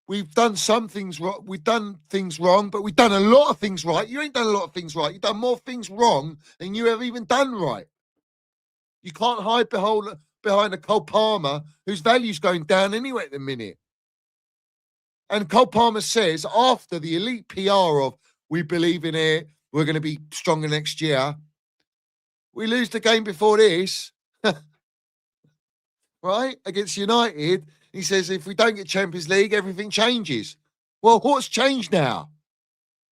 We've done some things wrong. We've done things wrong, but we've done a lot of things right. You ain't done a lot of things right. You've done more things wrong than you have even done right. You can't hide behind a Cole Palmer whose value's going down anyway at the minute. And Cole Palmer says after the elite PR of we believe in it, we're going to be stronger next year. We lose the game before this, right, against United. He says if we don't get Champions League, everything changes. Well, what's changed now?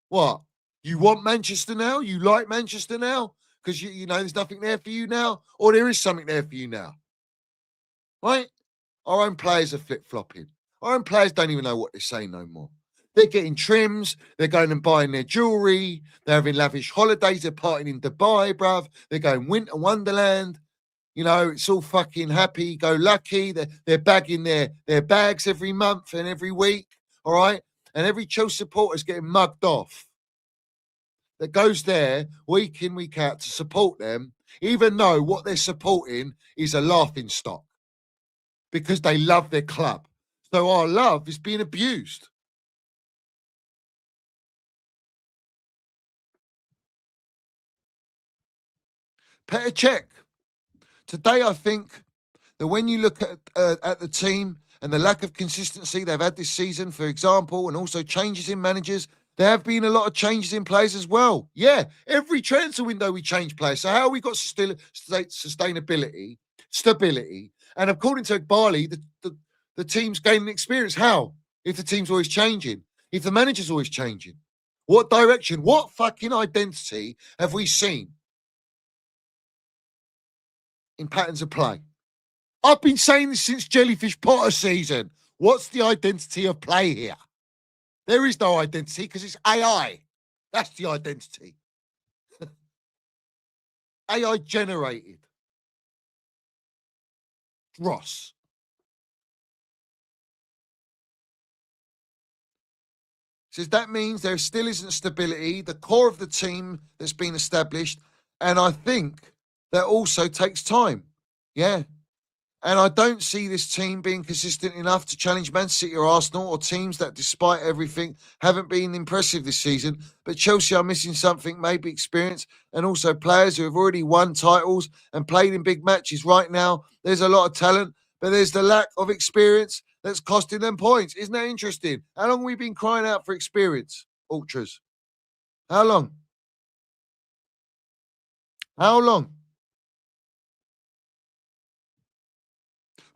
What? You want Manchester now? You like Manchester now? Because you know there's nothing there for you now? Or there is something there for you now? Right? Our own players are flip-flopping. Our own players don't even know what they're saying no more. They're getting trims. They're going and buying their jewellery. They're having lavish holidays. They're partying in Dubai, bruv. They're going winter wonderland. You know, it's all fucking happy-go-lucky. They're bagging their bags every month and every week, all right? And every Chelsea supporter is getting mugged off that goes there week in, week out to support them, even though what they're supporting is a laughing stock because they love their club. So our love is being abused. Petr Cech. Today, I think that when you look at the team and the lack of consistency they've had this season, for example, and also changes in managers, there have been a lot of changes in players as well. Yeah, every transfer window we change players. So how have we got sustainability, stability? And according to Egbali, the team's gaining experience. How? If the team's always changing, if the manager's always changing. What direction, what fucking identity have we seen in patterns of play? I've been saying this since Jellyfish Potter season. What's the identity of play here? There is no identity because it's AI. That's the identity. AI generated. Ross. Says that means there still isn't stability, the core of the team that's been established, and I think that also takes time. Yeah. And I don't see this team being consistent enough to challenge Man City or Arsenal or teams that, despite everything, haven't been impressive this season. But Chelsea are missing something, maybe experience, and also players who have already won titles and played in big matches. Right now, there's a lot of talent, but there's the lack of experience that's costing them points. Isn't that interesting? How long have we been crying out for experience, Ultras? How long? How long?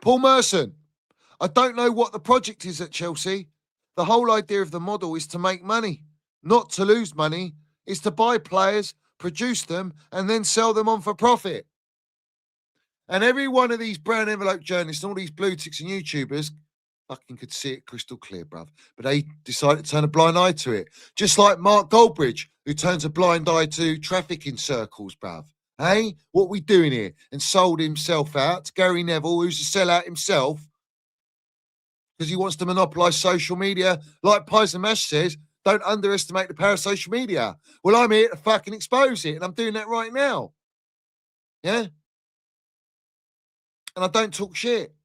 Paul Merson, I don't know what the project is at Chelsea. The whole idea of the model is to make money, not to lose money. It's to buy players, produce them, and then sell them on for profit. And every one of these brown envelope journalists and all these blue ticks and YouTubers fucking could see it crystal clear, bruv. But they decided to turn a blind eye to it. Just like Mark Goldbridge, who turns a blind eye to trafficking circles, bruv. Hey, what we doing here? And sold himself out to Gary Neville, who's a sellout himself, because he wants to monopolise social media. Like Pies and Mash says, don't underestimate the power of social media. Well, I'm here to fucking expose it, and I'm doing that right now. Yeah? And I don't talk shit.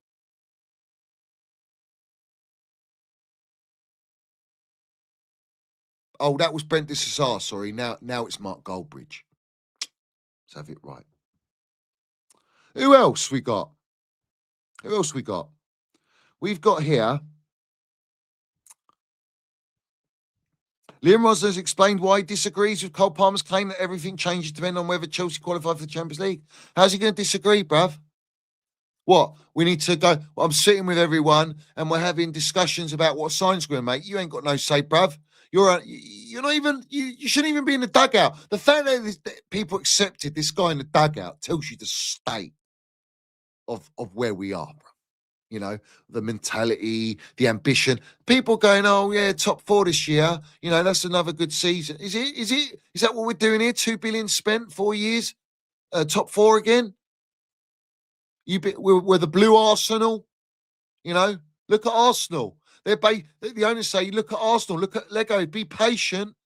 Oh, that was Brent Dissasar, sorry. Now it's Mark Goldbridge. Let's have it right. Who else we got? We've got here Liam Rosner has explained why he disagrees with Cole Palmer's claim that everything changes depending on whether Chelsea qualify for the Champions League. How's he going to disagree, bruv? What? We need to go. Well, I'm sitting with everyone and we're having discussions about what signs we're going to make. You ain't got no say, bruv. You're not even, you shouldn't even be in the dugout. The fact that people accepted this guy in the dugout tells you the state of where we are, bro. You know, the mentality, the ambition. People going, oh yeah, top 4 this year. You know, that's another good season. Is that what we're doing here? 2 billion spent, 4 years, top 4 again. We're the blue Arsenal. You know, look at Arsenal. The owners say, look at Arsenal, look at Lego, be patient.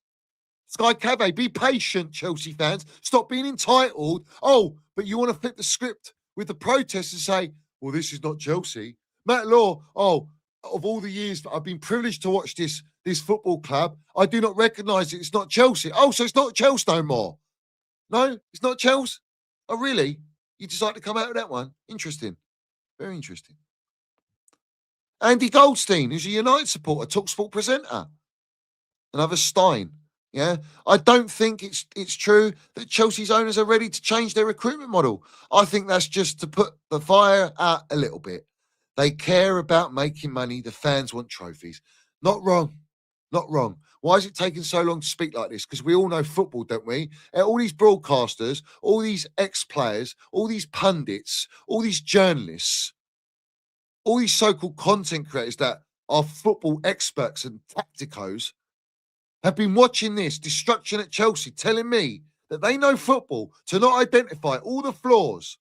Sky Cave, be patient, Chelsea fans. Stop being entitled. Oh, but you want to flip the script with the protests and say, well, this is not Chelsea. Matt Law, of all the years that I've been privileged to watch this football club, I do not recognise it. It's not Chelsea. Oh, so it's not Chelsea no more. No, it's not Chelsea. Oh, really? You decided to come out with that one? Interesting. Very interesting. Andy Goldstein, who's a United supporter, TalkSport presenter. Another Stein. Yeah, I don't think it's true that Chelsea's owners are ready to change their recruitment model. I think that's just to put the fire out a little bit. They care about making money. The fans want trophies. Not wrong. Not wrong. Why is it taking so long to speak like this? Because we all know football, don't we? All these broadcasters, all these ex-players, all these pundits, all these journalists, all these so-called content creators that are football experts and tacticos have been watching this destruction at Chelsea, telling me that they know football to not identify all the flaws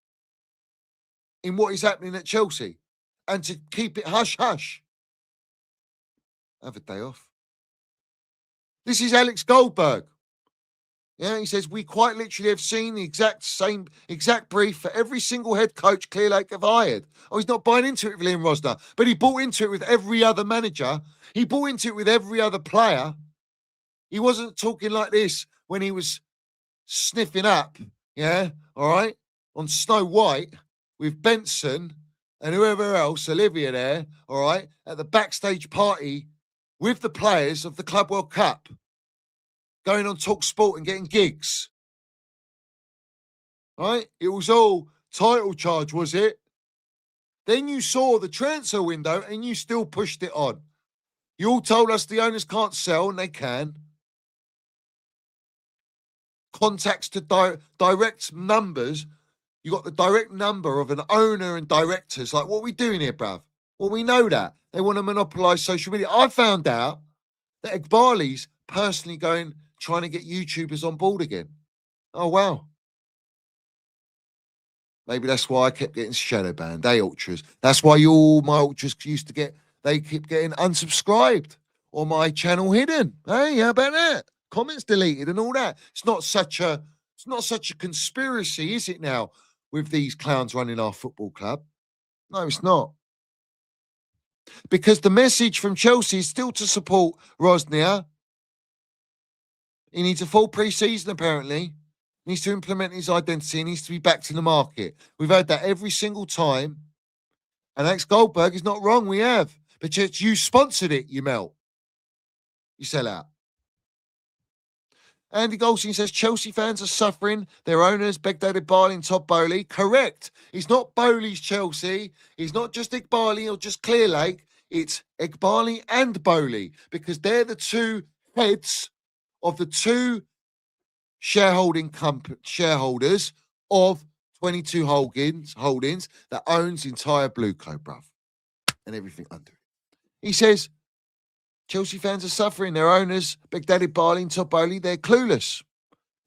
in what is happening at Chelsea and to keep it hush-hush. Have a day off. This is Alex Goldberg. Yeah, he says, we quite literally have seen the exact brief for every single head coach Clearlake have hired. Oh, he's not buying into it with Liam Rosner, but he bought into it with every other manager. He bought into it with every other player. He wasn't talking like this when he was sniffing up, yeah, all right, on Snow White with Benson and whoever else, Olivia there, all right, at the backstage party with the players of the Club World Cup, going on TalkSport and getting gigs. Right? It was all title charge, was it? Then you saw the transfer window and you still pushed it on. You all told us the owners can't sell, and they can. Contacts to direct numbers. You got the direct number of an owner and directors. Like, what are we doing here, bruv? Well, we know that. They want to monopolise social media. I found out that Iqbali's personally trying to get YouTubers on board again. Oh, wow. Maybe that's why I kept getting shadow banned. They ultras. That's why all my ultras used to they keep getting unsubscribed or my channel hidden. Hey, how about that? Comments deleted and all that. It's not such a conspiracy, is it now, with these clowns running our football club? No, it's not. Because the message from Chelsea is still to support Rosner. He needs a full pre-season, apparently. He needs to implement his identity. He needs to be back to the market. We've heard that every single time. And Alex Goldberg is not wrong. We have. But you sponsored it, you melt. You sell out. Andy Goldstein says Chelsea fans are suffering. Their owners, Begdad Iqbali and Todd Bowley. Correct. It's not Bowley's Chelsea. It's not just Iqbali or just Clearlake. It's Iqbali and Bowley, because they're the two heads of the two shareholders of 22 Holdings that owns the entire Blue Co, bruv, and everything under it. He says Chelsea fans are suffering. Their owners, Begdad Iqbali and Todd Bowley, they're clueless.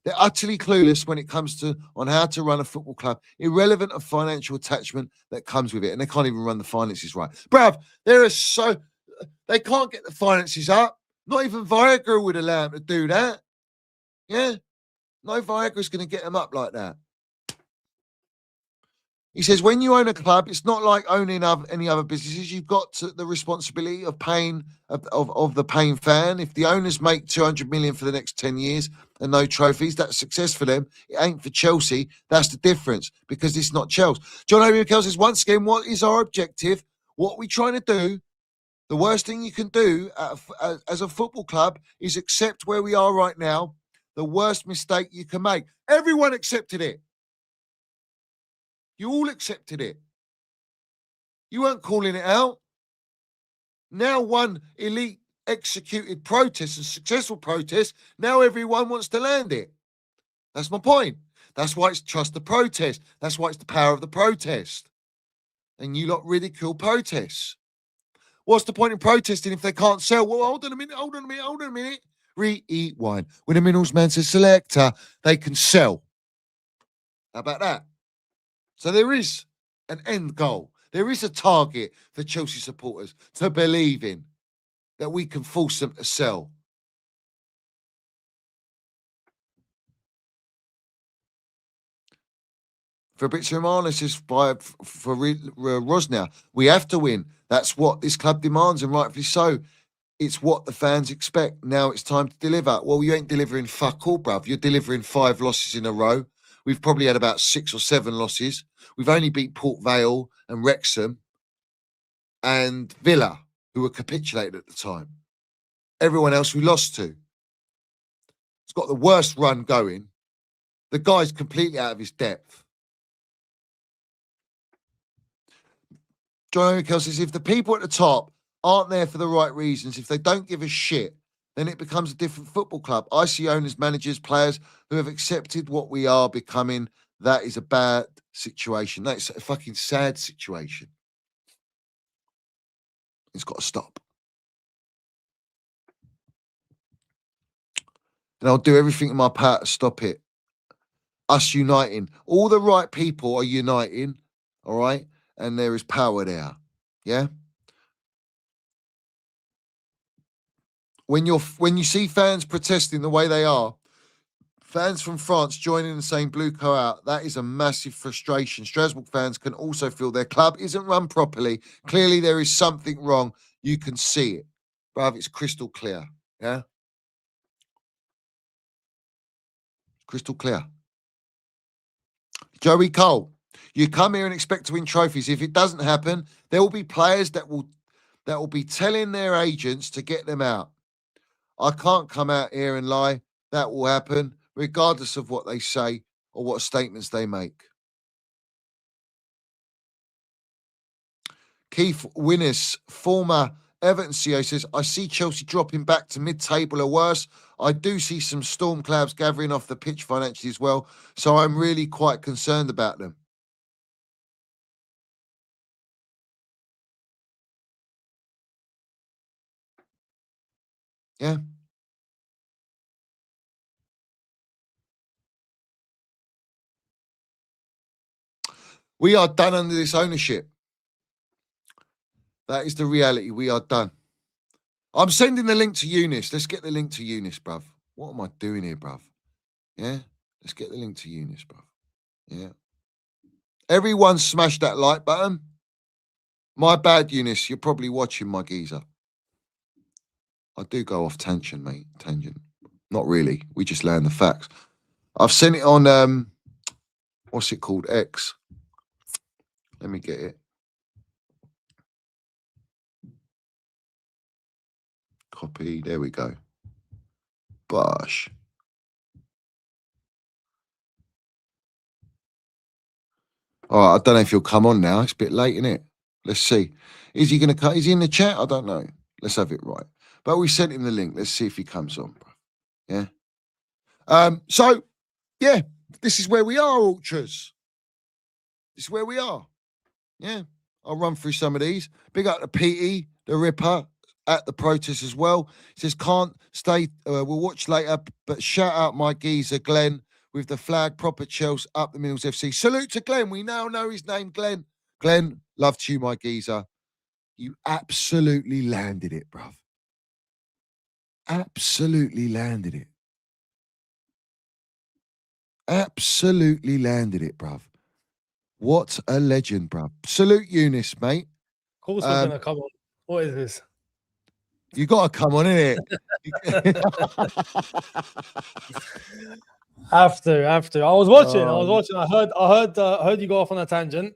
They're utterly clueless when it comes on how to run a football club, irrelevant of financial attachment that comes with it, and they can't even run the finances right. Bruv, they can't get the finances up. Not even Viagra would allow them to do that. Yeah? No Viagra's going to get them up like that. He says, when you own a club, it's not like owning any other businesses. You've got the responsibility of paying of the paying fan. If the owners make 200 million for the next 10 years and no trophies, that's success for them. It ain't for Chelsea. That's the difference, because it's not Chelsea. John O'Neill says, once again, what is our objective? What are we trying to do? The worst thing you can do as a football club is accept where we are right now. The worst mistake you can make. Everyone accepted it. You all accepted it. You weren't calling it out. Now one elite executed protest, a successful protest, now everyone wants to land it. That's my point. That's why it's trust the protest. That's why it's the power of the protest. And you lot ridicule protests. What's the point in protesting if they can't sell? Well, hold on a minute. Re-eat wine. When a minerals man says selector, they can sell. How about that? So there is an end goal. There is a target for Chelsea supporters to believe in, that we can force them to sell. Fabrizio Romano says for Rosner, we have to win. That's what this club demands, and rightfully so. It's what the fans expect. Now it's time to deliver. Well, you ain't delivering fuck all, bruv. You're delivering 5 losses in a row. We've probably had about 6 or 7 losses. We've only beat Port Vale and Wrexham and Villa, who were capitulated at the time. Everyone else we lost to. It's got the worst run going. The guy's completely out of his depth. John O'Mikel says, if the people at the top aren't there for the right reasons, if they don't give a shit, then it becomes a different football club. I see owners, managers, players who have accepted what we are becoming. That is a bad situation. That's a fucking sad situation. It's got to stop. And I'll do everything in my power to stop it. Us uniting. All the right people are uniting, all right? And there is power there, yeah? When you see fans protesting the way they are, fans from France joining and saying Bluco out, that is a massive frustration. Strasbourg fans can also feel their club isn't run properly. Clearly there is something wrong. You can see it. Bruv, it's crystal clear, yeah? Crystal clear. Joey Cole, you come here and expect to win trophies. If it doesn't happen, there will be players that will be telling their agents to get them out. I can't come out here and lie. That will happen, regardless of what they say or what statements they make. Keith Younes, former Everton CEO, says, I see Chelsea dropping back to mid-table or worse. I do see some storm clouds gathering off the pitch financially as well, so I'm really quite concerned about them. Yeah. We are done under this ownership. That is the reality. We are done. I'm sending the link to Younes. Let's get the link to Younes, bruv. What am I doing here, bruv? Yeah? Let's get the link to Younes, bruv. Yeah. Everyone smash that like button. My bad, Younes. You're probably watching, my geezer. I do go off tangent, mate. Tangent. Not really. We just land the facts. I've sent it on, what's it called? X. Let me get it. Copy. There we go. Bosh. All right, I don't know if he'll come on now. It's a bit late, isn't it? Let's see. Is he going to cut? Is he in the chat? I don't know. Let's have it right. But we sent him the link. Let's see if he comes on, bro. Yeah. So, yeah, this is where we are, Ultras. This is where we are. Yeah. I'll run through some of these. Big up to Petey, the Ripper, at the protest as well. He says, can't stay. We'll watch later, but shout out my geezer, Glenn, with the flag, proper Chelsea, up the Mills FC. Salute to Glenn. We now know his name, Glenn. Glenn, love to you, my geezer. You absolutely landed it, bruv. Absolutely landed it. Absolutely landed it, bruv. What a legend, bruv. Salute Younes, mate. Of course we're going to come on. What is this? You got to come on, innit? Have to. I was watching. I heard you go off on a tangent.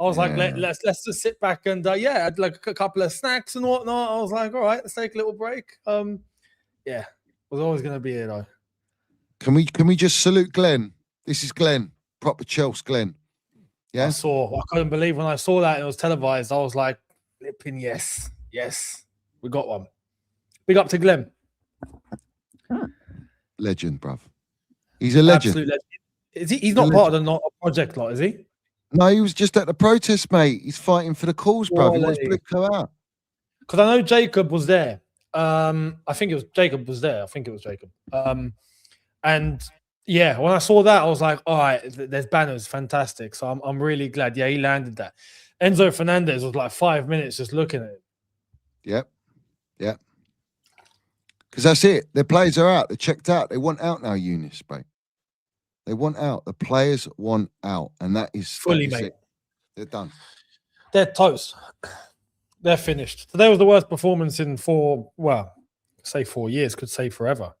I was like, Yeah. let's just sit back and yeah, I'd like a couple of snacks and whatnot. I was like, all right, let's take a little break. Yeah, was always going to be here though. Can we just salute Glenn? This is Glenn, proper Chelsea Glenn. Yeah. I couldn't believe when I saw that and it was televised. I was like, flipping yes, we got one. Big up to Glenn. Legend, bruv. He's a legend. Absolute legend. Is he? He's not part of the not a project lot, is he? No, he was just at the protest, mate. He's fighting for the cause, bruv. He wants Blue to go out. Because I know Jacob was there. I think it was Jacob was there. I think it was Jacob. And yeah, when I saw that, I was like, all right, there's banners, fantastic. So I'm really glad. Yeah, he landed that. Enzo Fernandez was like 5 minutes just looking at it. Yep. Because that's it. Their players are out. They're checked out. They want out now, Younes, mate. They want out. The players want out. And that is fully, that is mate. it. They're done. They're toast. They're finished. Today was the worst performance in 4 years, could say forever.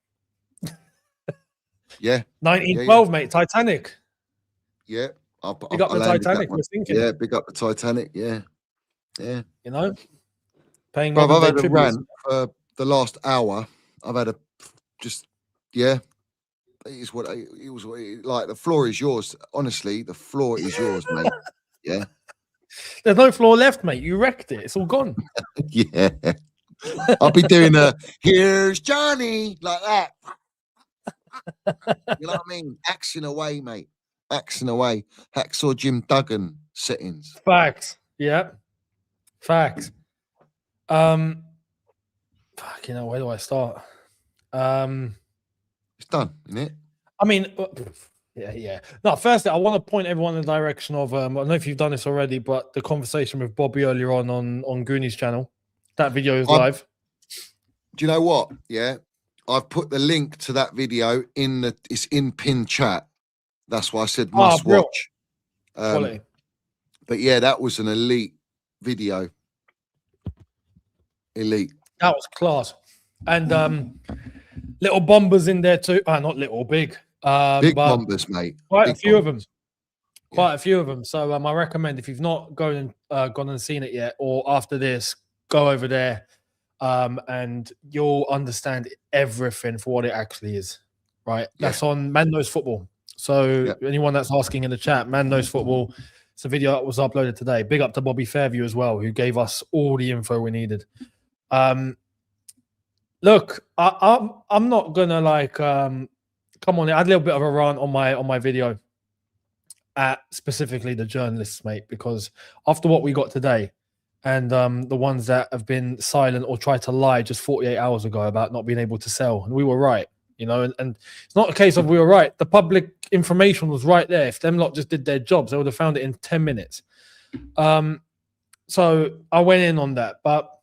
Yeah. 1912, mate. Titanic. Yeah. Big up the Titanic. We're thinking. Yeah, big up the Titanic. Yeah. You know? Paying Bro, I've had a tributes. rant for the last hour. I've had it is what it was. Like, the floor is yours. Honestly, the floor is yours, mate. Yeah. There's no floor left, mate. You wrecked it. It's all gone. Yeah. I'll be doing here's Johnny, like that. You know what I mean? Axing away, mate. Axing away. Hacksaw Jim Duggan settings. Facts. Yeah. Facts. Fuck, where do I start? It's done, isn't it? I mean, yeah. No, firstly, I want to point everyone in the direction of, I don't know if you've done this already, but the conversation with Bobby earlier on Goonies channel. That video is live. Do you know what? Yeah. I've put the link to that video it's in pinned chat. That's why I said must watch. Quality. But yeah, that was an elite video. Elite. That was class. And little bombers in there too. Not little, big. Big bombers, mate. Quite big a few bombers. of them. Quite a few of them. So I recommend, if you've not gone and seen it yet, or after this, go over there, and you'll understand everything for what it actually is. Right? Yeah. That's on Man Knows Football. So anyone that's asking in the chat, Man Knows Football. It's a video that was uploaded today. Big up to Bobby Fairview as well, who gave us all the info we needed. Look, I'm not gonna come on. I had a little bit of a rant on my video at specifically the journalists, mate, because after what we got today, and the ones that have been silent or tried to lie just 48 hours ago about not being able to sell, and we were right, you know, and it's not a case of we were right. The public information was right there. If them lot just did their jobs, they would have found it in 10 minutes. So I went in on that, but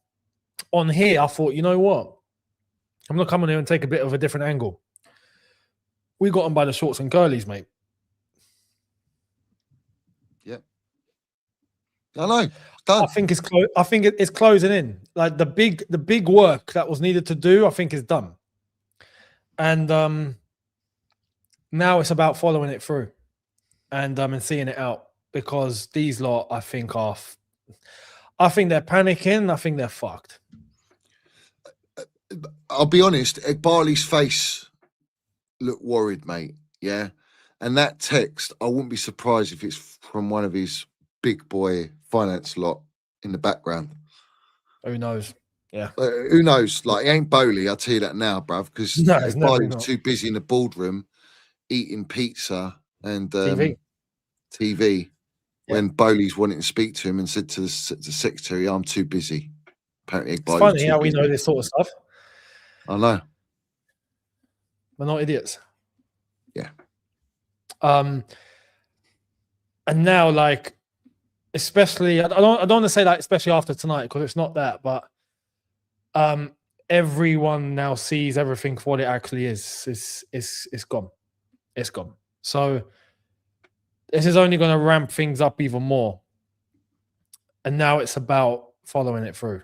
on here, I thought, you know what? I'm going to come on here and take a bit of a different angle. We got them by the shorts and curlies, mate. Yeah. I know. Done. I think it's closing in. Like the big work that was needed to do, I think is done. And now it's about following it through and seeing it out, because these lot, I think they're panicking. I think they're fucked. I'll be honest, Barley's face looked worried, mate. Yeah. And that text, I wouldn't be surprised if it's from one of his big boy finance lot in the background. Who knows? Yeah. Who knows? Like, he ain't Bowley, I'll tell you that now, bruv, because Barley was too busy in the boardroom eating pizza and TV when Bowley's wanting to speak to him and said to the secretary, I'm too busy. Apparently, it's funny how we know this sort of stuff. I know. We're not idiots. Yeah. And now, like, especially, I don't want to say like especially after tonight, because it's not that, but everyone now sees everything for what it actually is. It's gone. It's gone. So this is only going to ramp things up even more. And now it's about following it through.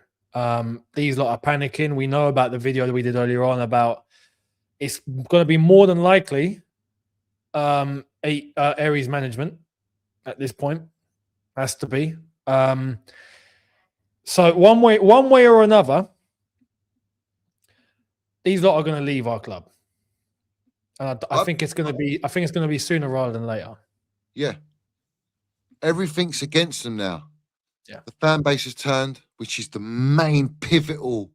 These lot are panicking. We know about the video that we did earlier on about it's going to be more than likely Aries management at this point. Has to be. So one way or another, these lot are going to leave our club, and I think it's going to be. I think it's going to be sooner rather than later. Yeah. Everything's against them now. Yeah. The fan base has turned, which is the main pivotal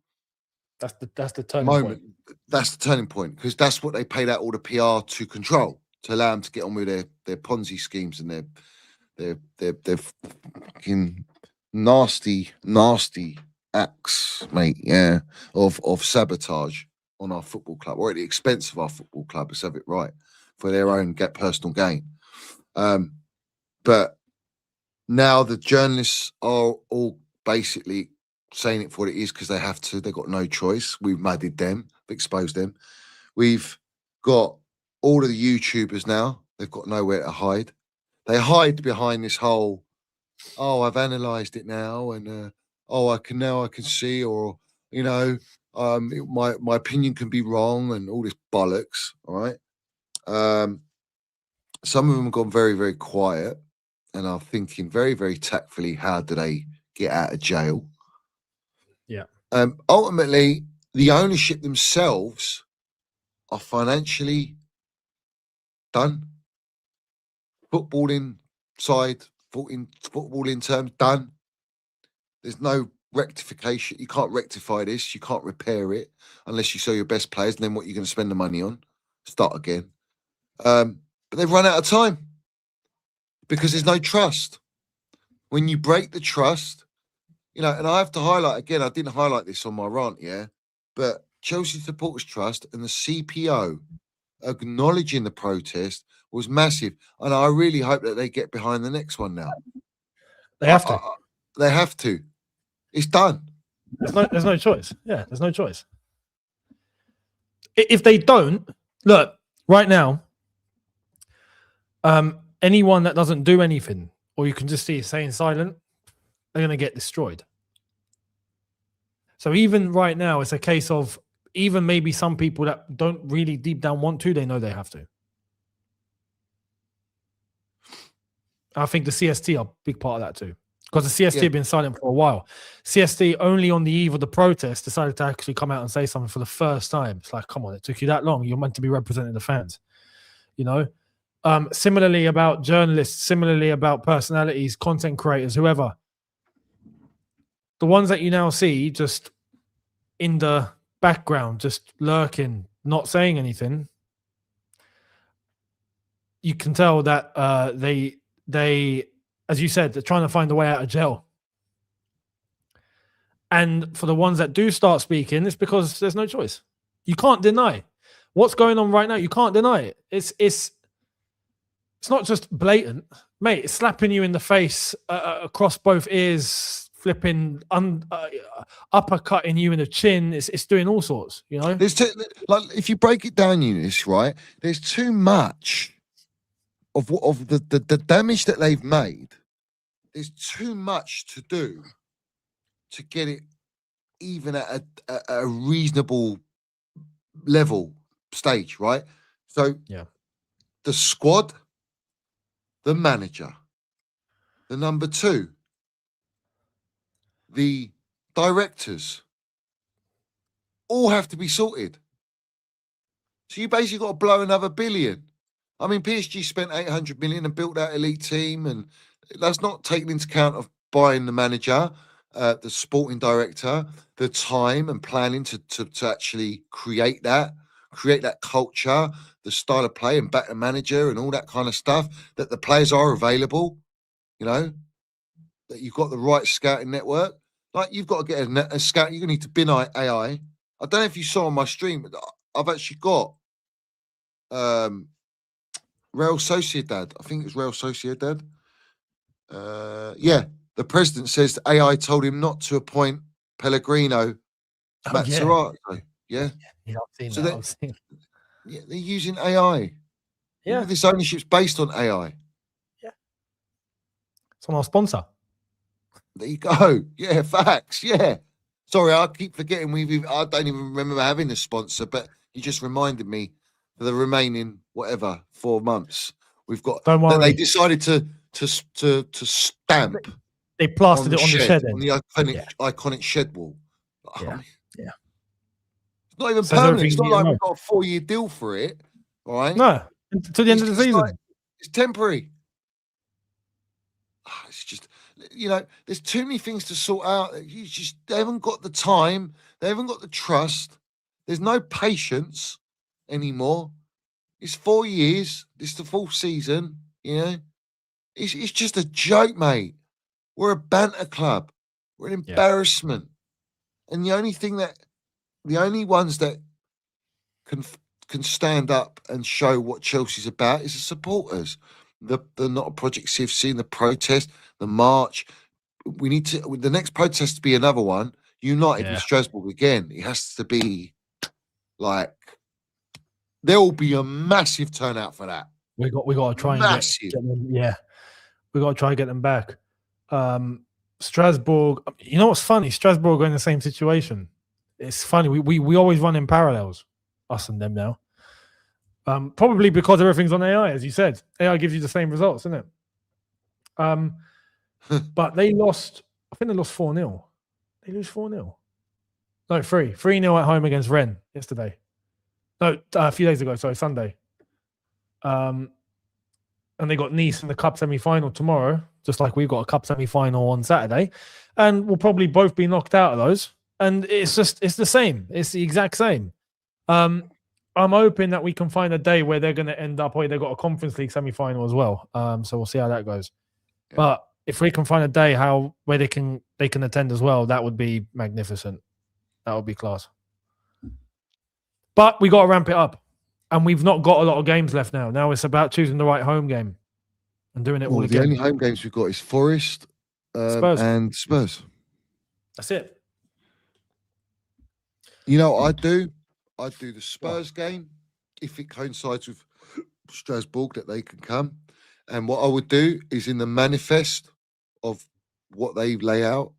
That's the turning moment. point. That's the turning point, because that's what they paid out all the PR to control, to allow them to get on with their Ponzi schemes and their fucking nasty acts, mate. Yeah, of sabotage on our football club, or at the expense of our football club. Let's have it right, for their own personal gain. But now the journalists are all basically saying it for what it is, because they have to. They've got no choice. We've mudded them, exposed them. We've got all of the YouTubers now. They've got nowhere to hide. They hide behind this whole, oh, I've analysed it now, and I can see, or my opinion can be wrong, and all this bollocks. All right. Some of them have gone very, very quiet and are thinking very, very tactfully, how do they get out of jail? Yeah. Ultimately, the ownership themselves are financially done. Footballing side, footballing terms, done. There's no rectification. You can't rectify this. You can't repair it unless you sell your best players. And then what you're going to spend the money on? Start again. But they've run out of time because there's no trust. When you break the trust, and I have to highlight again, I didn't highlight this on my rant, yeah, but Chelsea Supporters Trust and the CPO acknowledging the protest was massive. And I really hope that they get behind the next one now. They have to. They have to. It's done. There's no choice. Yeah, there's no choice. If they don't, look, right now, anyone that doesn't do anything, or you can just see staying silent, they're going to get destroyed. So even right now, it's a case of, even maybe some people that don't really deep down want to, they know they have to. I think the CST are a big part of that too. Because the CST have been silent for a while. CST only on the eve of the protest decided to actually come out and say something for the first time. It's like, come on, it took you that long. You're meant to be representing the fans. Similarly about journalists, similarly about personalities, content creators, whoever. The ones that you now see just in the background, just lurking, not saying anything, you can tell that they, as you said, they're trying to find a way out of jail. And for the ones that do start speaking, it's because there's no choice. You can't deny what's going on right now. You can't deny it. It's not just blatant, mate. It's slapping you in the face across both ears, flipping, uppercutting you in the chin. It's doing all sorts. There's if you break it down, Younes, right? There's too much of the damage that they've made. There's too much to do to get it even at a reasonable level stage, right? So the squad, the manager, the number 2, the directors, all have to be sorted. So you basically got to blow another $1 billion. I mean, PSG spent 800 million and built that elite team, and that's not taken into account of buying the manager, the sporting director, the time and planning to actually create that culture, the style of play, and back the manager and all that kind of stuff, that the players are available, that you've got the right scouting network. Like, you've got to get a scout. You're going to need to bin AI. I don't know if you saw on my stream, but I've actually got Real Sociedad. I think it's Real Sociedad. The president says AI told him not to appoint Pellegrino to Mazzarato. Yeah, I've seen so that. Yeah, they're using AI. Yeah, this ownership's based on AI. Yeah, it's on our sponsor. There you go. Yeah, facts. Yeah. Sorry, I keep forgetting I don't even remember having a sponsor, but you just reminded me for the remaining 4 months. We've got. Don't worry. They decided to to stamp They plastered it on the shed on end. the iconic shed wall. I Yeah. mean, Yeah. it's not even Says permanent. It's everything not you like know. we've got a 4-year deal for it, right? No, until the end of the season. It's temporary. It's just, there's too many things to sort out. They haven't got the time. They haven't got the trust. There's no patience anymore. It's 4 years. This is the 4th season. It's just a joke, mate. We're a banter club. We're an embarrassment. And the only ones that can stand up and show what Chelsea's about is the supporters. The not a Project CFC and the protest, the march. We need to. The next protest to be another one. United with Strasbourg again. It has to be like there will be a massive turnout for that. We got to try and get them. Yeah, we got to try and get them back. Strasbourg. You know what's funny? Strasbourg are in the same situation. It's funny. We always run in parallels, us and them now. Probably because everything's on AI, as you said. AI gives you the same results, isn't it? But they lost. I think they lost 4-0. They lose 4-0. No, 3-0 at home against Rennes yesterday. No, a few days ago. Sorry, Sunday. And they got Nice in the cup semi-final tomorrow, just like we've got a cup semi-final on Saturday, and we'll probably both be knocked out of those. And it's the same. It's the exact same. I'm hoping that we can find a day where they're going to end up, or they've got a Conference League semi-final as well. So we'll see how that goes. Yeah. But if we can find a day where they can attend as well, that would be magnificent. That would be class. But we got to ramp it up, and we've not got a lot of games left now. Now it's about choosing the right home game and doing it all again. The only home games we've got is Forest Spurs. and Spurs. That's it. You know what I do? I do the Spurs game if it coincides with Strasbourg that they can come. And what I would do is in the manifest of what they lay out,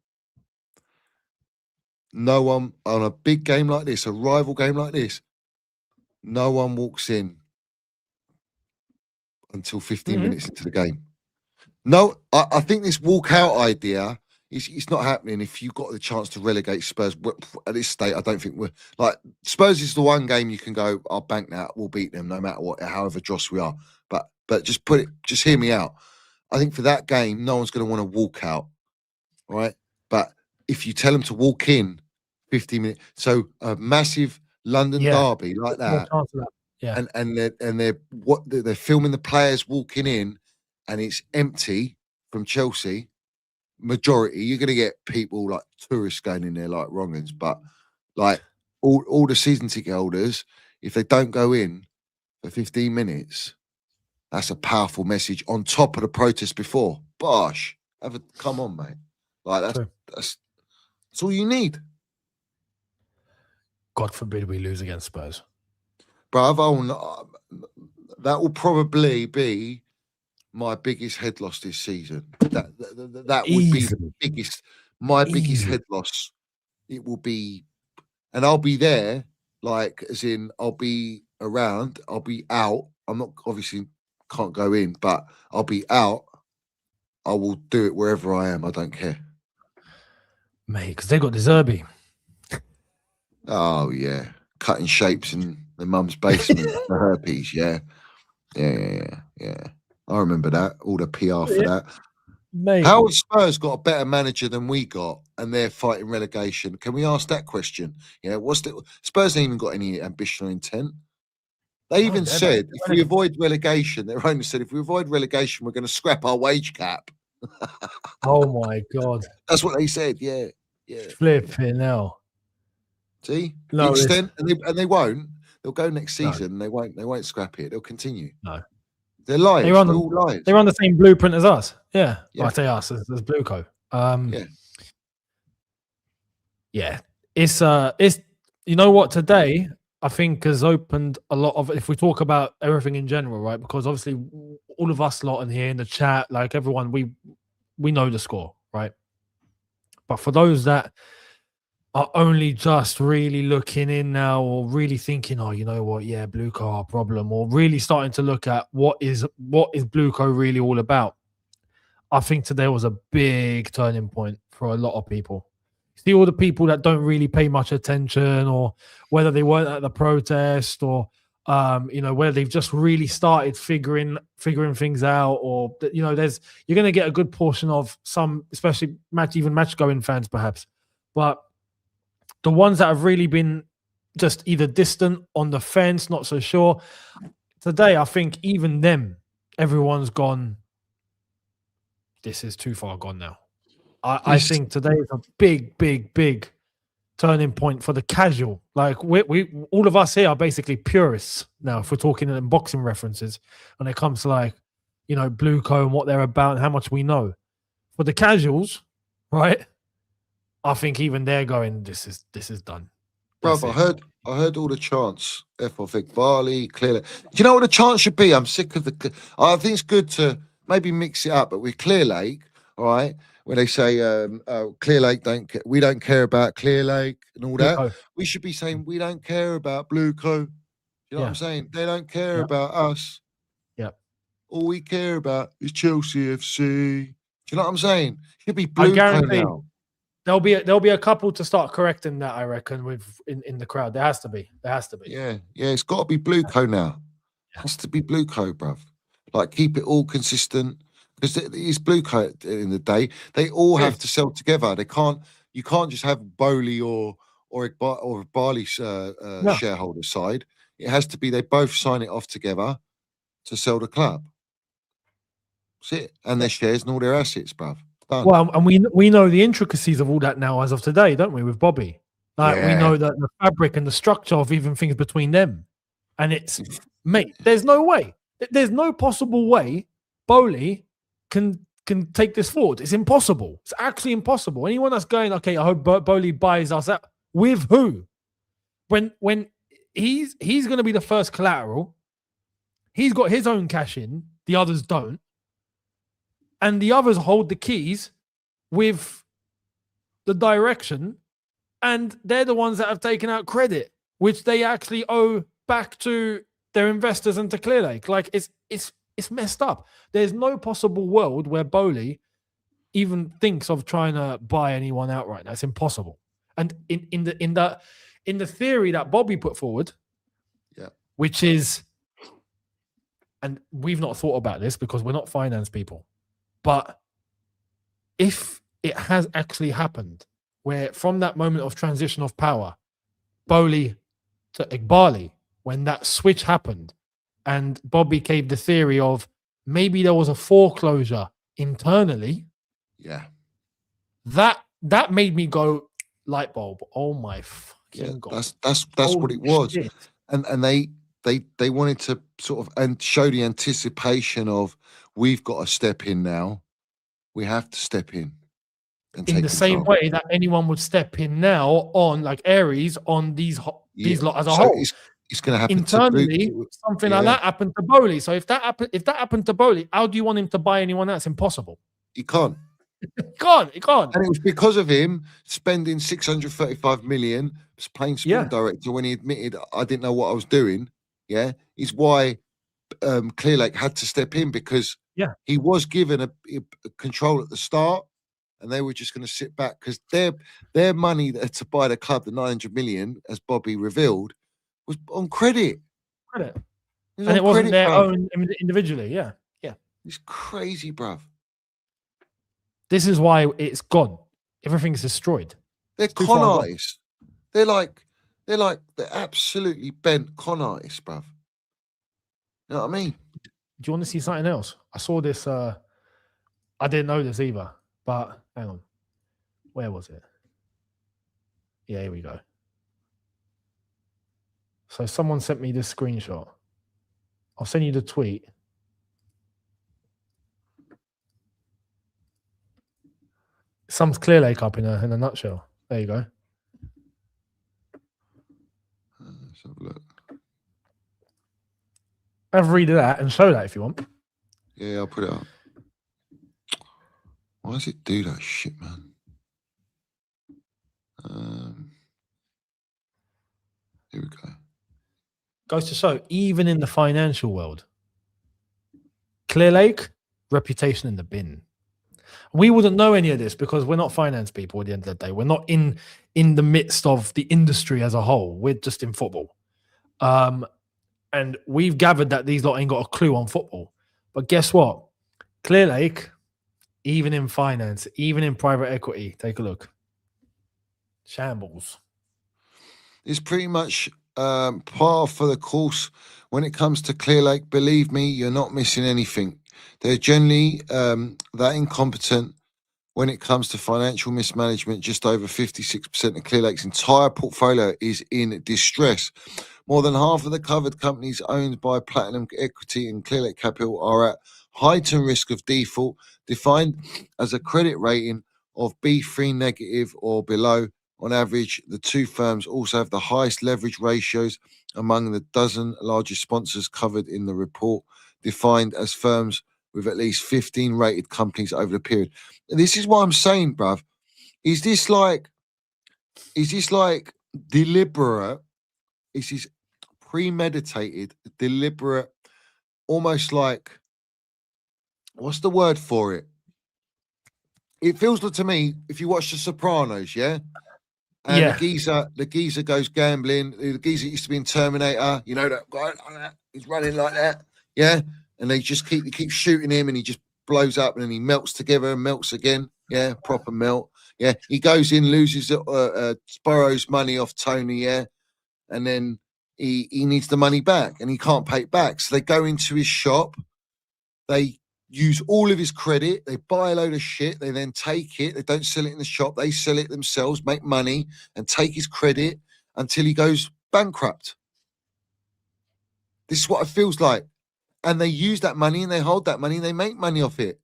no one on a big game like this, a rival game like this, no one walks in until 15 minutes into the game. No, I think this walkout idea it's not happening. If you got the chance to relegate Spurs at this state, I don't think we're like Spurs is the one game you can go, I'll bank that, we'll beat them no matter what, however dross we are. But just hear me out. I think for that game, no one's going to want to walk out, right? But if you tell them to walk in 15 minutes, so a massive London derby like that, and they're filming the players walking in, and it's empty from Chelsea. Majority, you're going to get people like tourists going in there like wrongins, but like all the season ticket holders, if they don't go in for 15 minutes, that's a powerful message on top of the protest before. Bosh, come on, mate. Like that's all you need. God forbid we lose against Spurs. Bravo, that will probably be my biggest head loss this season. That would be the biggest. My biggest head loss. It will be, and I'll be there. Like as in, I'll be around. I'll be out. I'm not obviously can't go in, but I'll be out. I will do it wherever I am. I don't care, mate. Because they got the Zerbi. Oh yeah, cutting shapes in the mum's basement for herpes. Yeah. I remember that. All the PR for that. Mate. How has Spurs got a better manager than we got, and they're fighting relegation? Can we ask that question? Spurs ain't even got any ambition or intent. They even said if we avoid relegation, their owner said if we avoid relegation, we're going to scrap our wage cap. Oh my God! That's what they said. Yeah. Flipping hell. See, the extent, and they won't. They'll go next season. And they won't scrap it. They'll continue. No. They're liars. They're all liars. They're on the same blueprint as us. Yeah. Well, I say us as Blueco. Yeah. It's you know what, today I think has opened a lot of, if we talk about everything in general, right? Because obviously all of us lot in here in the chat, like everyone, we know the score, right? But for those that are only just really looking in now, or really thinking, oh, you know what, yeah, Blueco our problem, or really starting to look at what is Blueco really all about. I think today was a big turning point for a lot of people. See all the people that don't really pay much attention, or whether they weren't at the protest, or whether they've just really started figuring things out, or you're going to get a good portion of some, especially match going fans perhaps, but the ones that have really been just either distant, on the fence, not so sure. Today, I think even them, everyone's gone, this is too far gone now. I think today is a big, big, big turning point for the casual. Like we all of us here are basically purists now, if we're talking in boxing references, when it comes to like, Blue Co and what they're about and how much we know. For the casuals, right? I think even they're going, this is done. Bruv, I heard all the chants. F off Barley, clearly. Do you know what the chant should be? I'm sick of I think it's good to maybe mix it up, but with Clear Lake, all right, when they say Clear Lake we don't care about Clear Lake and all that, Blue Co. we should be saying we don't care about Blue Co. You know what I'm saying? They don't care about us. Yeah. All we care about is Chelsea FC. Do you know what I'm saying? It should be Blue Co now. There'll be a couple to start correcting that, I reckon, in the crowd. There has to be. Yeah, it's got to be Blue Co now. It has to be Blue Co, bruv. Like, keep it all consistent, because it's Blue Co in the day. They all have to sell together. You can't just have Bowley or Barley shareholder side. It has to be they both sign it off together to sell the club. That's it, and their shares and all their assets, bruv. Done. Well, and we know the intricacies of all that now as of today, don't we, with Bobby? Like, we know that the fabric and the structure of even things between them. And it's, mate, there's no way. There's no possible way Bowley can take this forward. It's impossible. It's actually impossible. Anyone that's going, okay, I hope Bowley buys us out. With who? When he's going to be the first collateral, he's got his own cash in, the others don't. And the others hold the keys with the direction, and they're the ones that have taken out credit, which they actually owe back to their investors and to Clear Lake. Like, it's messed up. There's no possible world where Bowley even thinks of trying to buy anyone out right now. It's impossible. And in the theory that Bobby put forward, which is, and we've not thought about this because we're not finance people, but if it has actually happened, where from that moment of transition of power, Bowley to Igbali, when that switch happened, and Bobby gave the theory of maybe there was a foreclosure internally, that made me go light bulb. Oh my fucking god! That's what it was, shit. And they wanted to sort of and show the anticipation of, we've got to step in now. We have to step in. And in the same way that anyone would step in now on, like, Aries, on these lot as a whole. It's going to happen internally. Something like that happened to Bowley. So if that happened to Bowley, how do you want him to buy anyone else? Impossible. He can't. He can't. And it was because of him spending 635 million, playing sport director, when he admitted, I didn't know what I was doing. Yeah, is why Clear Lake had to step in, because he was given a control at the start, and they were just going to sit back because their money to buy the club, the 900 million, as Bobby revealed, was on credit. And it wasn't their own individually. Yeah. It's crazy, bruv. This is why it's gone. Everything's destroyed. They're con artists. They're absolutely bent con artists, bruv. You know what I mean? Do you want to see something else? I saw this. I didn't know this either, but hang on. Where was it? Yeah, here we go. So someone sent me this screenshot. I'll send you the tweet. Sums Clear Lake up in a nutshell. There you go. Let's have a look. Have a read of that and show that if you want. Yeah, I'll put it up. Why does it do that shit, man? Here we go. Goes to show, even in the financial world, Clear Lake, reputation in the bin. We wouldn't know any of this because we're not finance people at the end of the day. We're not in the midst of the industry as a whole. We're just in football. And we've gathered that these lot ain't got a clue on football. But guess what? Clear Lake, even in finance, even in private equity, take a look. Shambles. It's pretty much par for the course when it comes to Clear Lake. Believe me, you're not missing anything. They're generally that incompetent when it comes to financial mismanagement. Just over 56% of Clear Lake's entire portfolio is in distress. More than half of the covered companies owned by Platinum Equity and Clear Lake Capital are at heightened risk of default, defined as a credit rating of B3 negative or below. On average, the two firms also have the highest leverage ratios among the dozen largest sponsors covered in the report, defined as firms with at least 15 rated companies over the period. And this is what I'm saying, bruv. Is this like deliberate? Is this premeditated, deliberate, almost like, what's the word for it? It feels like to me, if you watch The Sopranos, yeah? And the geezer goes gambling. The geezer used to be in Terminator, you know, that guy like that. He's running like that, yeah. And they just keep shooting him, and he just blows up, and then he melts together and melts again, yeah, proper melt, yeah. He goes in, loses, borrows money off Tony, yeah, and then he needs the money back, and he can't pay it back. So they go into his shop, they use all of his credit, they buy a load of shit, they then take it, they don't sell it in the shop, they sell it themselves, make money, and take his credit until he goes bankrupt. This is what it feels like. And they use that money and they hold that money and they make money off it.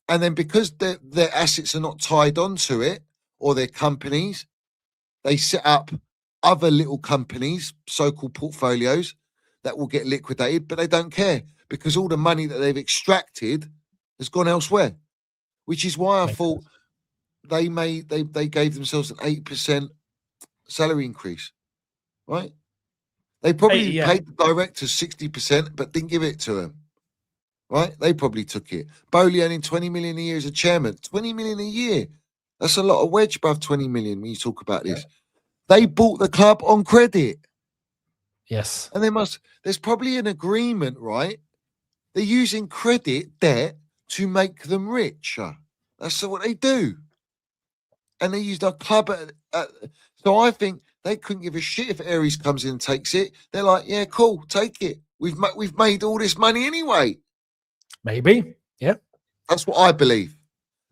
And then because their assets are not tied onto it, or their companies, they set up other little companies, so-called portfolios, that will get liquidated, but they don't care because all the money that they've extracted has gone elsewhere. Which is why I thought they gave themselves an 8% salary increase, right? They probably paid the directors 60%, but didn't give it to them, right? They probably took it. Bowley earning 20 million a year as a chairman. 20 million a year. That's a lot of wedge above 20 million when you talk about this. They bought the club on credit. Yes. And there's probably an agreement, right? They're using credit debt to make them richer. That's what they do. And they used our club so I think they couldn't give a shit if Aries comes in and takes it. They're like, yeah, cool, take it. We've made all this money anyway. Maybe. Yeah. That's what I believe.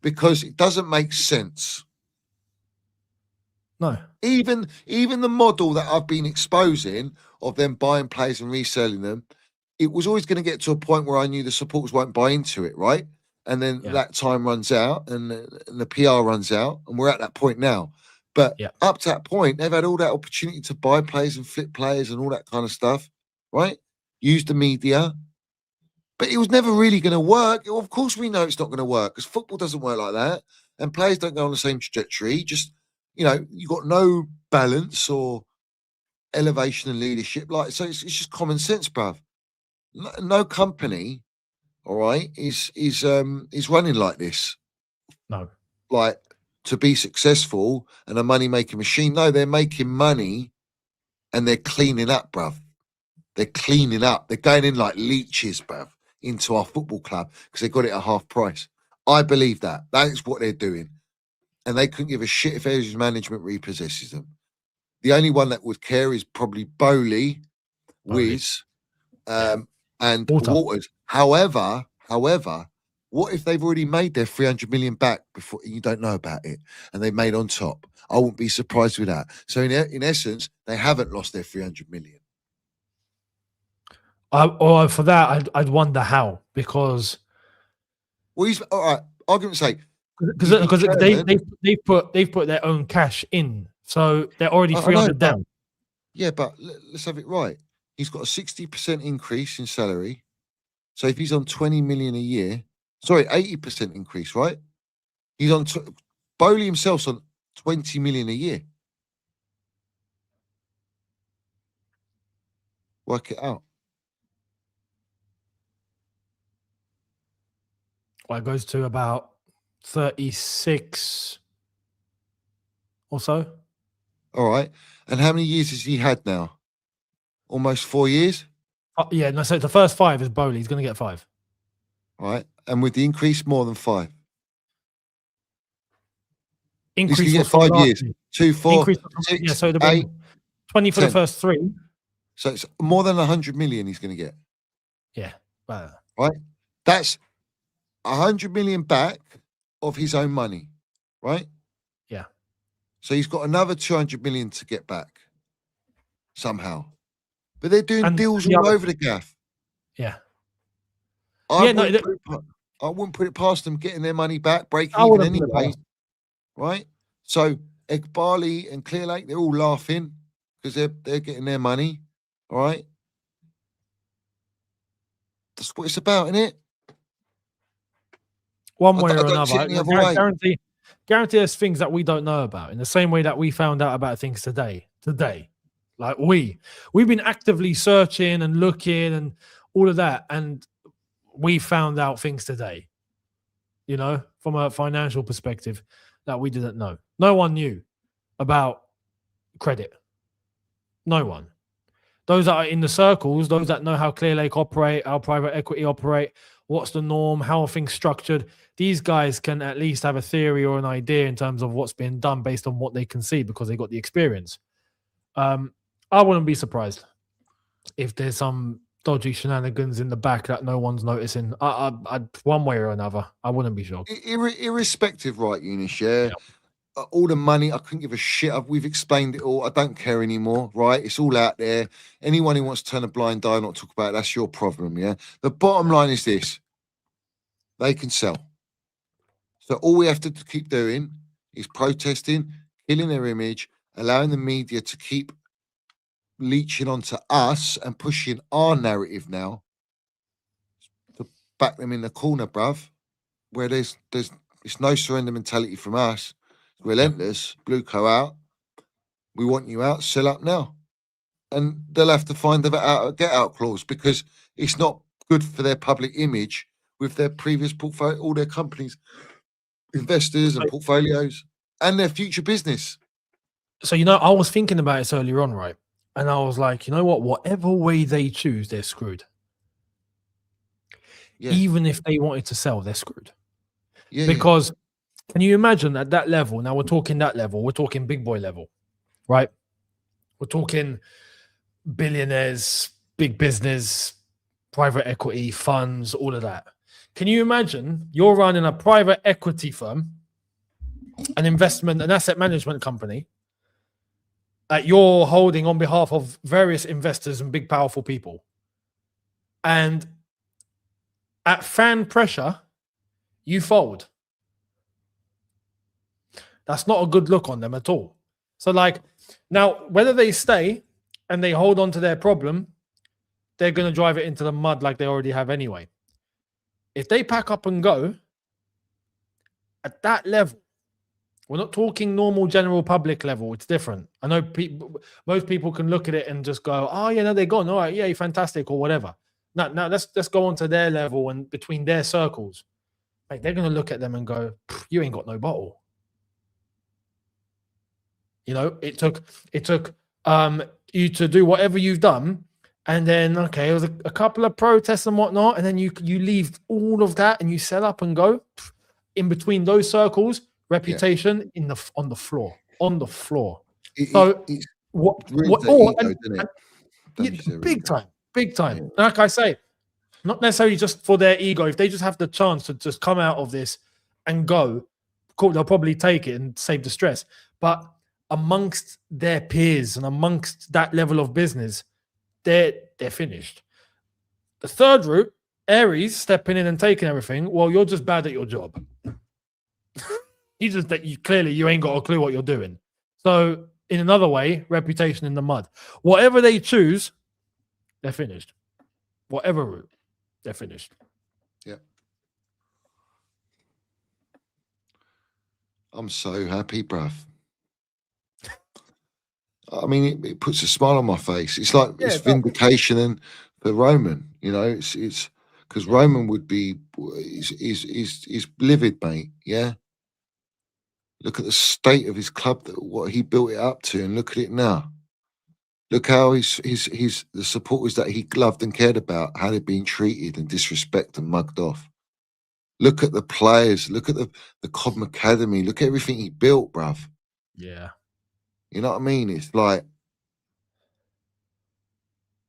Because it doesn't make sense. No. Even the model that I've been exposing of them buying players and reselling them, it was always going to get to a point where I knew the supporters won't buy into it, right? And then that time runs out and the PR runs out, and we're at that point now. But up to that point, they've had all that opportunity to buy players and flip players and all that kind of stuff, right? Use the media. But it was never really going to work. Well, of course, we know it's not going to work because football doesn't work like that. And players don't go on the same trajectory. Just, you know, you got no balance or elevation and leadership. Like, so it's just common sense, bruv. No company, all right, is running like this. No. Like, to be successful and a money-making machine. No, they're making money and they're cleaning up, bruv. They're cleaning up. They're going in like leeches, bruv, into our football club because they got it at half price. I believe that. That is what they're doing. And they couldn't give a shit if Aries management repossesses them. The only one that would care is probably Bowley, Wiz, and Waters. However, what if they've already made their 300 million back before you don't know about it and they made on top? I wouldn't be surprised with that. So in essence, they haven't lost their 300 million. For that, I'd wonder how, because he's all right. Argument's sake, because they've put their own cash in, so they're already 300 down. Yeah, but let's have it right. He's got a 60% increase in salary. So if he's on 20 million a year, 80% increase, right? He's on Bowley himself's on 20 million a year. Work it out. Well, it goes to about 36 or so. All right. And how many years has he had now? Almost 4 years. Yeah, no. So the first 5 is Bowley. He's going to get 5. All right. And with the increase, more than 5. Increase He's going was to from get 5 last years. year. 2, 4, Increase was from- 6, yeah, so it'd 8. have been 20 for 10. the first 3. So it's more than 100 million he's going to get. Yeah. Right. That's 100 million back of his own money. Right. Yeah. So he's got another 200 million to get back somehow. But they're doing And deals the all other- over the gaff. Yeah. I Yeah, no, wouldn't put it past them getting their money back, breaking I even wouldn't put it anyway. past. Right? So Barley and Clear Lake, they're all laughing because they're getting their money. All right. That's what it's about, isn't it? One I way or don't see it another. any other way. Guarantee there's things that we don't know about in the same way that we found out about things today. Like we've been actively searching and looking and all of that. And we found out things today, you know, from a financial perspective that we didn't know. No one knew about credit. No one. Those that are in the circles, those that know how Clear Lake operate, how private equity operate, what's the norm, how are things structured, these guys can at least have a theory or an idea in terms of what's being done based on what they can see because they got the experience. I wouldn't be surprised if there's some dodgy shenanigans in the back that no one's noticing. One way or another, I wouldn't be shocked. Irrespective, right, Younes, yeah? All the money, I couldn't give a shit. We've explained it all. I don't care anymore, right? It's all out there. Anyone who wants to turn a blind eye and not talk about it, that's your problem, yeah? The bottom line is this. They can sell. So all we have to keep doing is protesting, killing their image, allowing the media to keep leeching onto us and pushing our narrative now to back them in the corner, bruv, where there's no surrender mentality from us. Relentless, blue co out. We want you out, sell up now. And they'll have to find a get out clause because it's not good for their public image with their previous portfolio, all their companies, investors and portfolios, and their future business. So, you know, I was thinking about this earlier on, right? And I was like, you know what? Whatever way they choose, they're screwed. Yeah. Even if they wanted to sell, they're screwed. Yeah. Because can you imagine at that level? Now we're talking that level. We're talking big boy level, right? We're talking billionaires, big business, private equity, funds, all of that. Can you imagine you're running a private equity firm, an investment, an asset management company that you're holding on behalf of various investors and big, powerful people. And at fan pressure, you fold. That's not a good look on them at all. So, like, now, whether they stay and they hold on to their problem, they're going to drive it into the mud like they already have anyway. If they pack up and go, at that level, we're not talking normal general public level. It's different. I know most people can look at it and just go, oh, yeah, no, they're gone. All right, yeah, fantastic or whatever. Now let's go on to their level and between their circles. Like, they're going to look at them and go, you ain't got no bottle. You know, it took you to do whatever you've done. And then, okay, there was a couple of protests and whatnot. And then you leave all of that and you sell up and go. In between those circles, reputation on the floor. Big time. Yeah. Like I say, not necessarily just for their ego. If they just have the chance to just come out of this and go, cool, they'll probably take it and save the stress. But amongst their peers and amongst that level of business, they're finished. The third route, Aries stepping in and taking everything. Well, you're just bad at your job. Clearly you ain't got a clue what you're doing. So in another way, reputation in the mud. Whatever they choose, they're finished. Whatever route, they're finished. Yeah. I'm so happy, bruv. I mean, it puts a smile on my face. It's like it's vindication and for Roman, you know, it's because Roman would be is livid, mate. Yeah. Look at the state of his club, what he built it up to, and look at it now. Look how the supporters that he loved and cared about, how they're being treated and disrespected and mugged off. Look at the players. Look at the Cobham Academy. Look at everything he built, bruv. Yeah. You know what I mean? It's like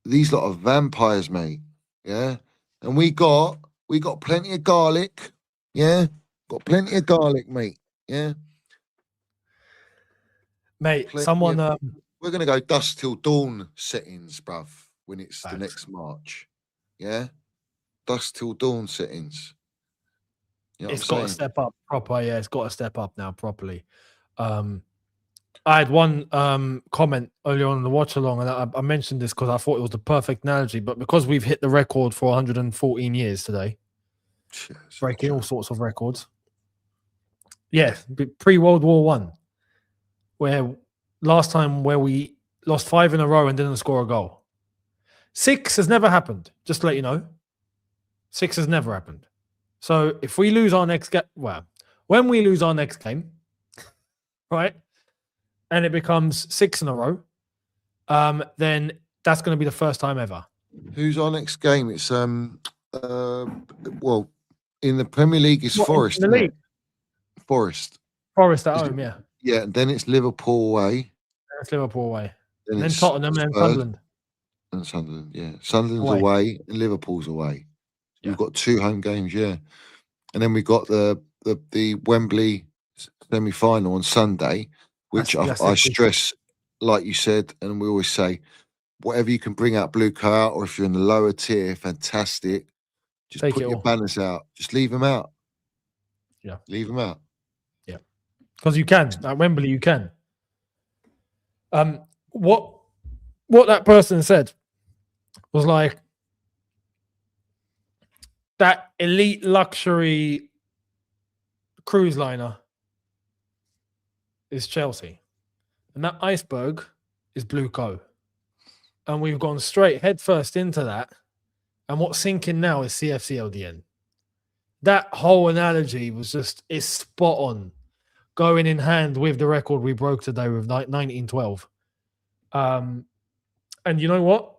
these lot of vampires, mate. Yeah. And we got plenty of garlic. Yeah. Got plenty of garlic, mate. Yeah. Mate, Plenty someone we're gonna go dusk till dawn settings, bruv, when it's the Thanks. next March. Yeah. Dusk till dawn settings. You know it's what I'm got to saying? step up proper. Yeah, it's got to step up now properly. I had one comment earlier on in the watch along, and I mentioned this because I thought it was the perfect analogy, but because we've hit the record for 114 years today, breaking all sorts of records. Yeah, pre-World War One, where last time where we lost 5 in a row and didn't score a goal. 6 has never happened, just to let you know. 6 has never happened. So if we lose our next game, when we lose our next game, right, and it becomes 6 in a row, then that's going to be the first time ever. Who's our next game? It's well, in the Premier League it's Forest. In the league? Forest at home, yeah. Yeah, and then it's Liverpool away. That's Liverpool away. Then it's Tottenham and Sunderland. And Sunderland, yeah. Sunderland's away and Liverpool's away. Yeah. We've got 2 home games, yeah. And then we got the Wembley semi-final on Sunday, which I stress, like you said, and we always say, whatever you can bring out Blue Car, or if you're in the lower tier, fantastic. Just put your banners out. Just leave them out. Yeah. Leave them out. Yeah. Because you can. At Wembley, you can. What that person said was like, that elite luxury cruise liner is Chelsea. And that iceberg is Blue Co. And we've gone straight headfirst into that. And what's sinking now is CFCLDN. That whole analogy was it's spot on, going in hand with the record we broke today with 1912. And you know what?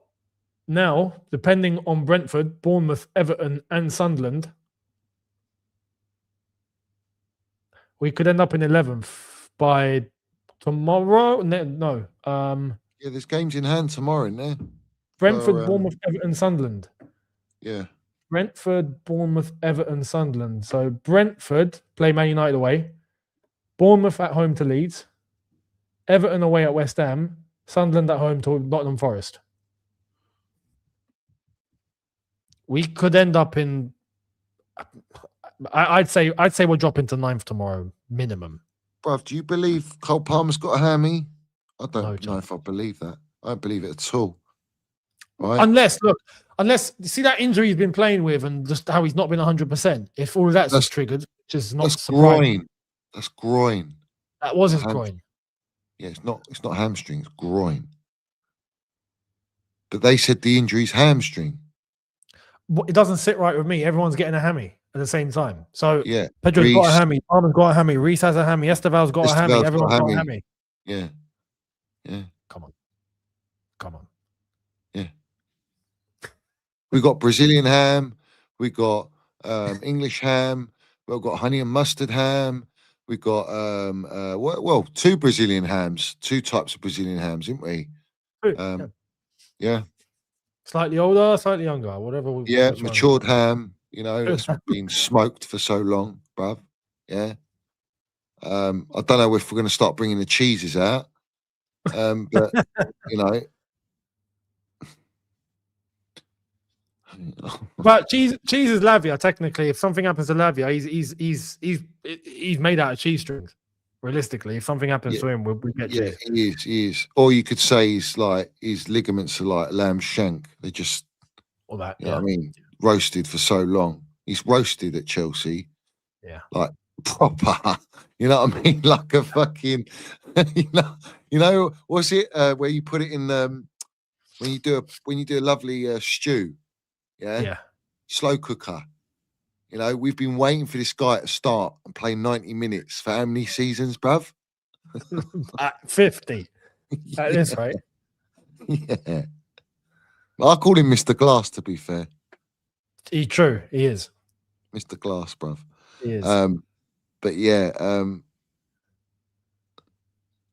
Now, depending on Brentford, Bournemouth, Everton, and Sunderland, we could end up in 11th by tomorrow. No. Yeah, there's games in hand tomorrow, isn't there? Brentford, Bournemouth, Everton, Sunderland. Yeah. Brentford, Bournemouth, Everton, Sunderland. So Brentford play Man United away. Bournemouth at home to Leeds. Everton away at West Ham. Sunderland at home to Nottingham Forest. We could end up in. I'd say we'll drop into 9th tomorrow, minimum. Bruv, do you believe Cole Palmer's got a hammy? I don't know if I believe that. I don't believe it at all. Right? Unless you see that injury he's been playing with and just how he's not been 100%. If all of that's just triggered, which is not surprising. That's groin. That was his groin. Yeah, it's not hamstring, it's groin. But they said the injury's hamstring. It doesn't sit right with me. Everyone's getting a hammy at the same time. So yeah, Pedro's got a hammy, Palmer's got a hammy, Reece has a hammy, Esteval's got a hammy, everyone's got a hammy. Yeah. Yeah. Come on. Yeah. We got Brazilian ham, we got English ham, we've got honey and mustard ham, we got 2 Brazilian hams, 2 types of Brazilian hams, didn't we? Yeah. Slightly older, slightly younger, whatever. Matured ham, that's been smoked for so long, bruv. Yeah. I don't know if we're going to start bringing the cheeses out, but But cheese is Lavia. Technically, if something happens to Lavia, he's made out of cheese strings. Realistically, if something happens to him, we get cheese. He is. Or you could say his ligaments are like lamb shank. They just all that. You know what I mean? Roasted for so long. He's roasted at Chelsea. Yeah. Like proper. You know what I mean? Like a fucking. What's it? Where you put it in when you do a lovely stew. Yeah. Yeah. slow cooker. You know, we've been waiting for this guy to start and play 90 minutes for how many seasons, bruv? At 50. At this rate. Yeah. I call him Mr. Glass, to be fair. True, he is. Mr. Glass, bruv. He is. But yeah.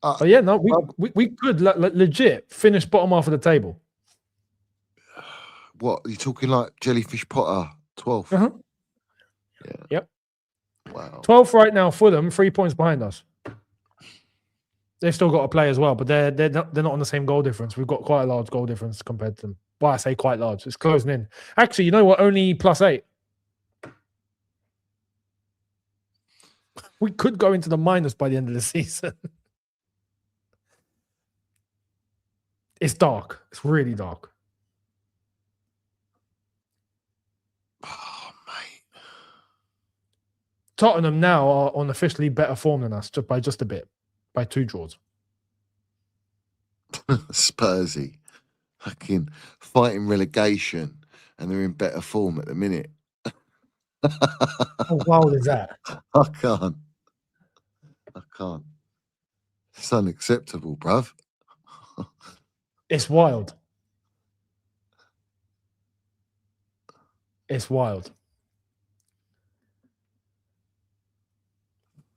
But yeah, no, we could legit finish bottom half of the table. What, are you talking like Jellyfish Potter, 12th? Uh-huh. Yeah. Yep. Wow. 12th right now for them, 3 points behind us. They've still got to play as well, but they're not on the same goal difference. We've got quite a large goal difference compared to them. Well, I say quite large. It's closing in. Actually, you know what? Only +8. We could go into the minus by the end of the season. It's dark. It's really dark. Oh, mate. Tottenham now are on officially better form than us, just a bit, by 2 draws. Spursy. Fucking fighting relegation, and they're in better form at the minute. How wild is that? I can't. It's unacceptable, bruv. It's wild. It's wild.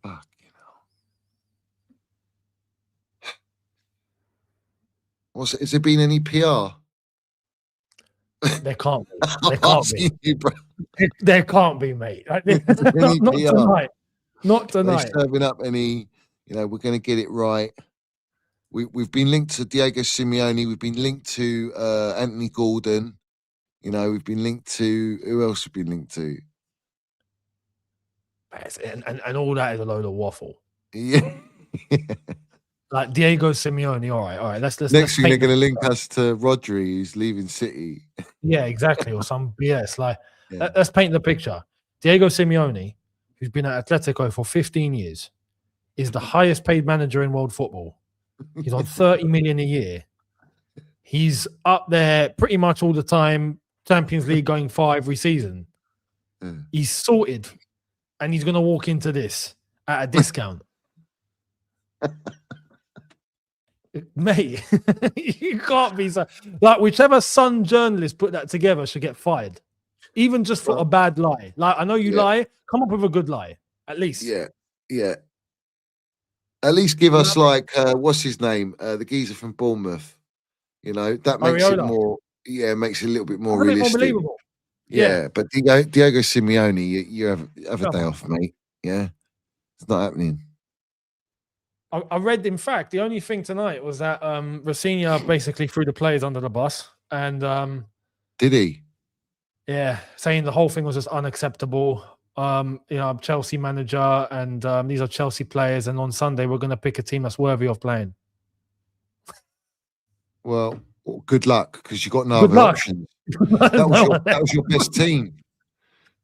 Fuck, you know. Has there been any PR? There can't be. There I'm can't be. asking you, bro. There can't be, mate. Not Any tonight. Not Are tonight. they serving up any, we're going to get it right. We've been linked to Diego Simeone. We've been linked to Anthony Gordon. We've been linked to, who else have we been linked to? And all that is a load of waffle. Yeah. Like Diego Simeone. All right. Let's Next thing they're paint going to link us to Rodri, who's leaving City. Yeah, exactly. Or some BS. Like, Yeah. let's paint the picture. Diego Simeone, who's been at Atletico for 15 years, is the highest paid manager in world football. He's on 30 million a year. He's up there pretty much all the time. Champions League going far every season. Yeah. He's sorted, and he's going to walk into this at a discount. Mate, you can't be so. Like, whichever Sun journalist put that together should get fired, even just for a bad lie. Like, I know you lie. Come up with a good lie, at least. Yeah. At least give us what's his name? The geezer from Bournemouth. That makes Areola. it more. Yeah, makes it a little bit more A bit more realistic. believable. Yeah, but Diego Simeone, you have a Come day on. off, mate. Yeah, it's not happening. I read, in fact, the only thing tonight was that Rafinha basically threw the players under the bus, and Did he? yeah, saying the whole thing was just unacceptable. I'm Chelsea manager, and these are Chelsea players, and on Sunday we're going to pick a team that's worthy of playing. Well, good luck, because you got no Good other luck. options. That was your best team.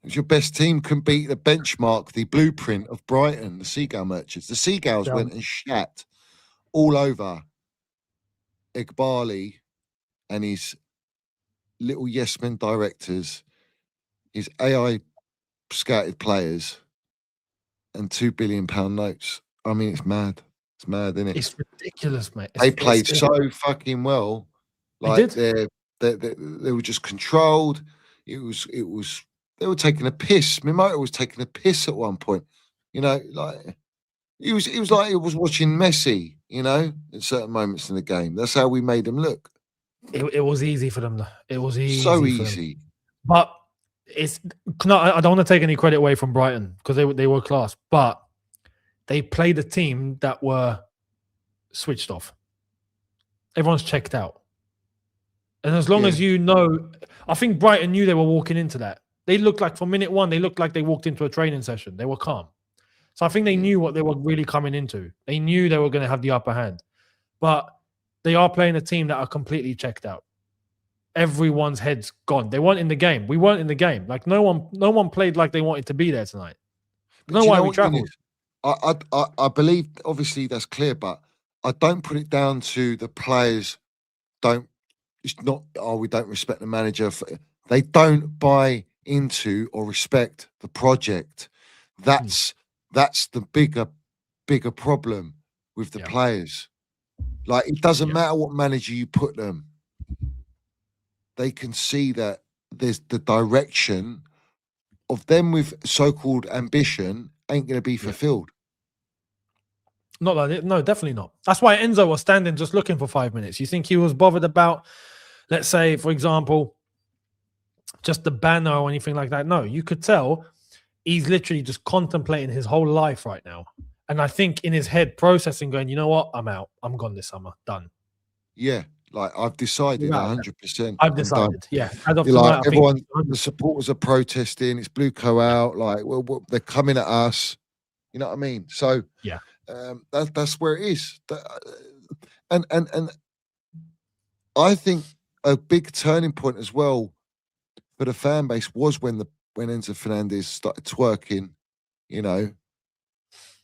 It was your best team can beat the benchmark, the blueprint of Brighton, the Seagull Merchants. The Seagulls Yeah. went and shat all over Igbali and his little yes men directors, his AI scouted players, and £2 billion notes. I mean, it's mad. It's mad, isn't it? It's ridiculous, mate. They played so fucking well. Like did. they were just controlled. It was they were taking a piss. Mimoto was taking a piss at one point. Like it was like it was watching Messi, at certain moments in the game. That's how we made them look. It was easy for them. It was easy. So for easy. them. But it's no, I don't want to take any credit away from Brighton because they were class, but they played a team that were switched off. Everyone's checked out. And as long as I think Brighton knew they were walking into that. They looked like from minute one, they looked like they walked into a training session. They were calm. So I think they knew what they were really coming into. They knew they were going to have the upper hand. But they are playing a team that are completely checked out. Everyone's head's gone. They weren't in the game. We weren't in the game. Like no one played like they wanted to be there tonight. But No why we traveled. I believe obviously that's clear, but I don't put it down to the players. It's not. We don't respect the manager. They don't buy into or respect the project. That's the bigger problem with the players. Like, it doesn't matter what manager you put them. They can see that there's the direction of them with so-called ambition ain't going to be fulfilled. Not like it. No, definitely not. That's why Enzo was standing just looking for 5 minutes. You think he was bothered about, let's say, for example, just the banner or anything like that? No, you could tell he's literally just contemplating his whole life right now. And I think in his head, processing, going, you know what? I'm out. I'm gone this summer. Done. Yeah, like, I've decided 100%. I've decided. Yeah. As of You're tonight, like, I everyone, think the supporters are protesting. It's Blueco out. Like, well, they're coming at us. You know what I mean? So yeah, that's where it is. And I think a big turning point as well for the fan base was when Enzo Fernandez started twerking, you know,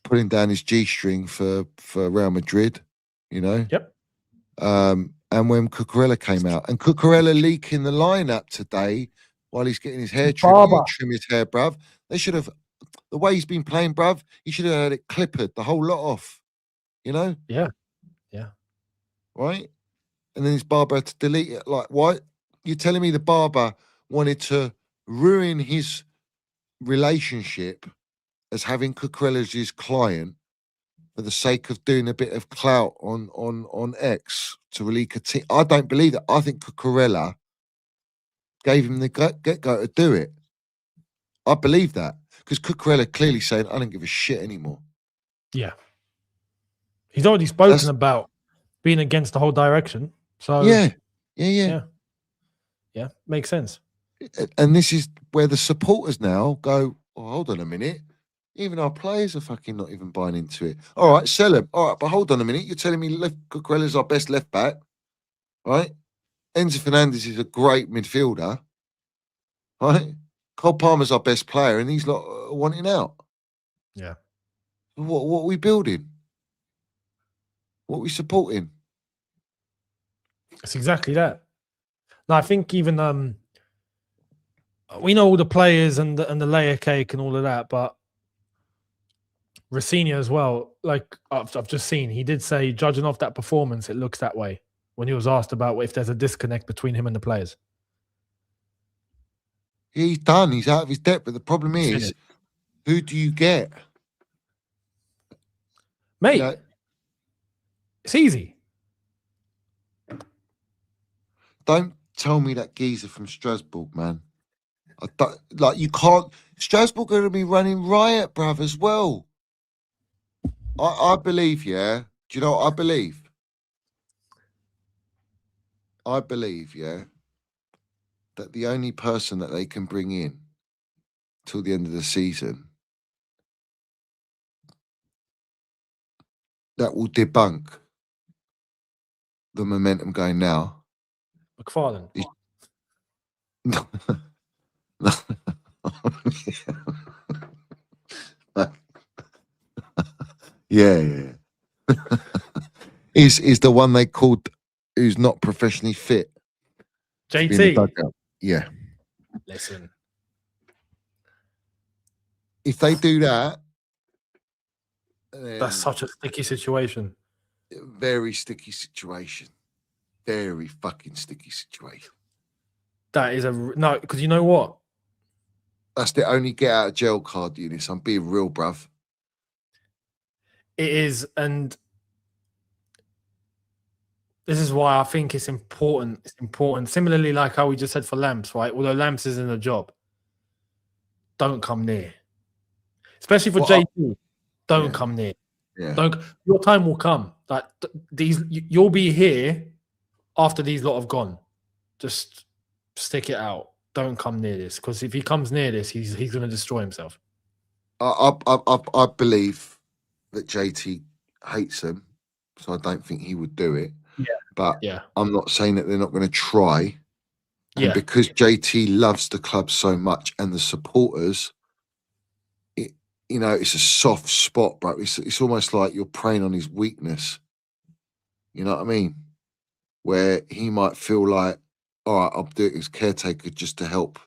putting down his G-string for Real Madrid, you know. Yep. And when Cucurella came out, and Cucurella leaking the lineup today while he's getting his hair trimmed. You trim his hair, bruv. They should have, the way he's been playing, bruv, he should have had it clippered, the whole lot off, you know? Yeah. Right? And then his barber had to delete it. Like, why? You're telling me the barber wanted to ruin his relationship as having Cucurella as his client for the sake of doing a bit of clout on X to relieve a team? I don't believe that. I think Cucurella gave him the get-go to do it. I believe that. Because Cucurella clearly saying, I don't give a shit anymore. Yeah. He's already spoken about being against the whole direction. So yeah. Makes sense. And this is where the supporters now go, oh, hold on a minute. Even our players are fucking not even buying into it. All right, sell him. All right, but hold on a minute. You're telling me Cucurella's our best left back, right? Enzo Fernandez is a great midfielder, right? Cole Palmer's our best player, and he's not wanting out. Yeah. What are we building? What are we supporting? It's exactly that. Now, I think even we know all the players and the layer cake and all of that, but Rafinha as well. Like I've just seen, he did say, judging off that performance, it looks that way. When he was asked about if there's a disconnect between him and the players, he's done. He's out of his depth. But the problem is, who do you get, mate? You know, it's easy. Don't tell me that geezer from Strasbourg, man. Like, you can't. Strasbourg are going to be running riot, bruv, as well. I believe, yeah. Do you know what I believe? I believe, yeah, that the only person that they can bring in till the end of the season that will debunk the momentum going now. McFarlane. Yeah. is the one they called who's not professionally fit. JT. Yeah. Listen. If they do that, that's such a sticky situation. Very sticky situation. Very fucking sticky situation. That is no, because you know what? That's the only get out of jail card, Younes. I'm being real, bruv. It is, and this is why I think it's important. It's important. Similarly, like how we just said for Lamps, right? Although Lamps isn't a job, don't come near. Especially for JT, don't come near. Yeah. Don't. Your time will come. Like you'll be here after these lot have gone. Just stick it out. Don't come near this, because if he comes near this, he's going to destroy himself. I believe that JT hates him, so I don't think he would do it. Yeah. But I'm not saying that they're not going to try. And because JT loves the club so much and the supporters, it's a soft spot, bro. It's almost like you're preying on his weakness. You know what I mean? Where he might feel like, all right, I'll do it as caretaker just to help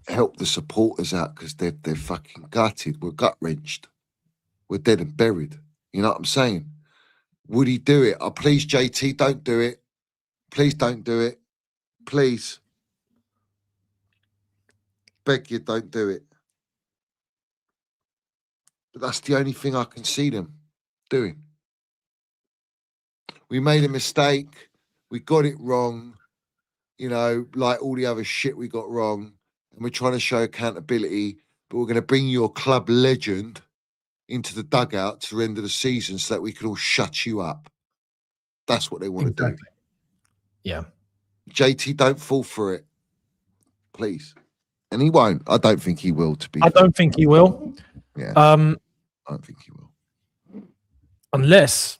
help the supporters out because they're fucking gutted. We're gut wrenched. We're dead and buried. You know what I'm saying? Would he do it? Oh, please, JT, don't do it. Please don't do it. Please. Beg you, don't do it. But that's the only thing I can see them doing. We made a mistake. We got it wrong. You know, like all the other shit we got wrong. And we're trying to show accountability. But we're going to bring your club legend into the dugout to the end of the season so that we can all shut you up. That's what they want to do. Yeah. JT, don't fall for it. Please. And he won't. I don't think he will, to be I fair. don't think he will. Yeah. I don't think he will. Unless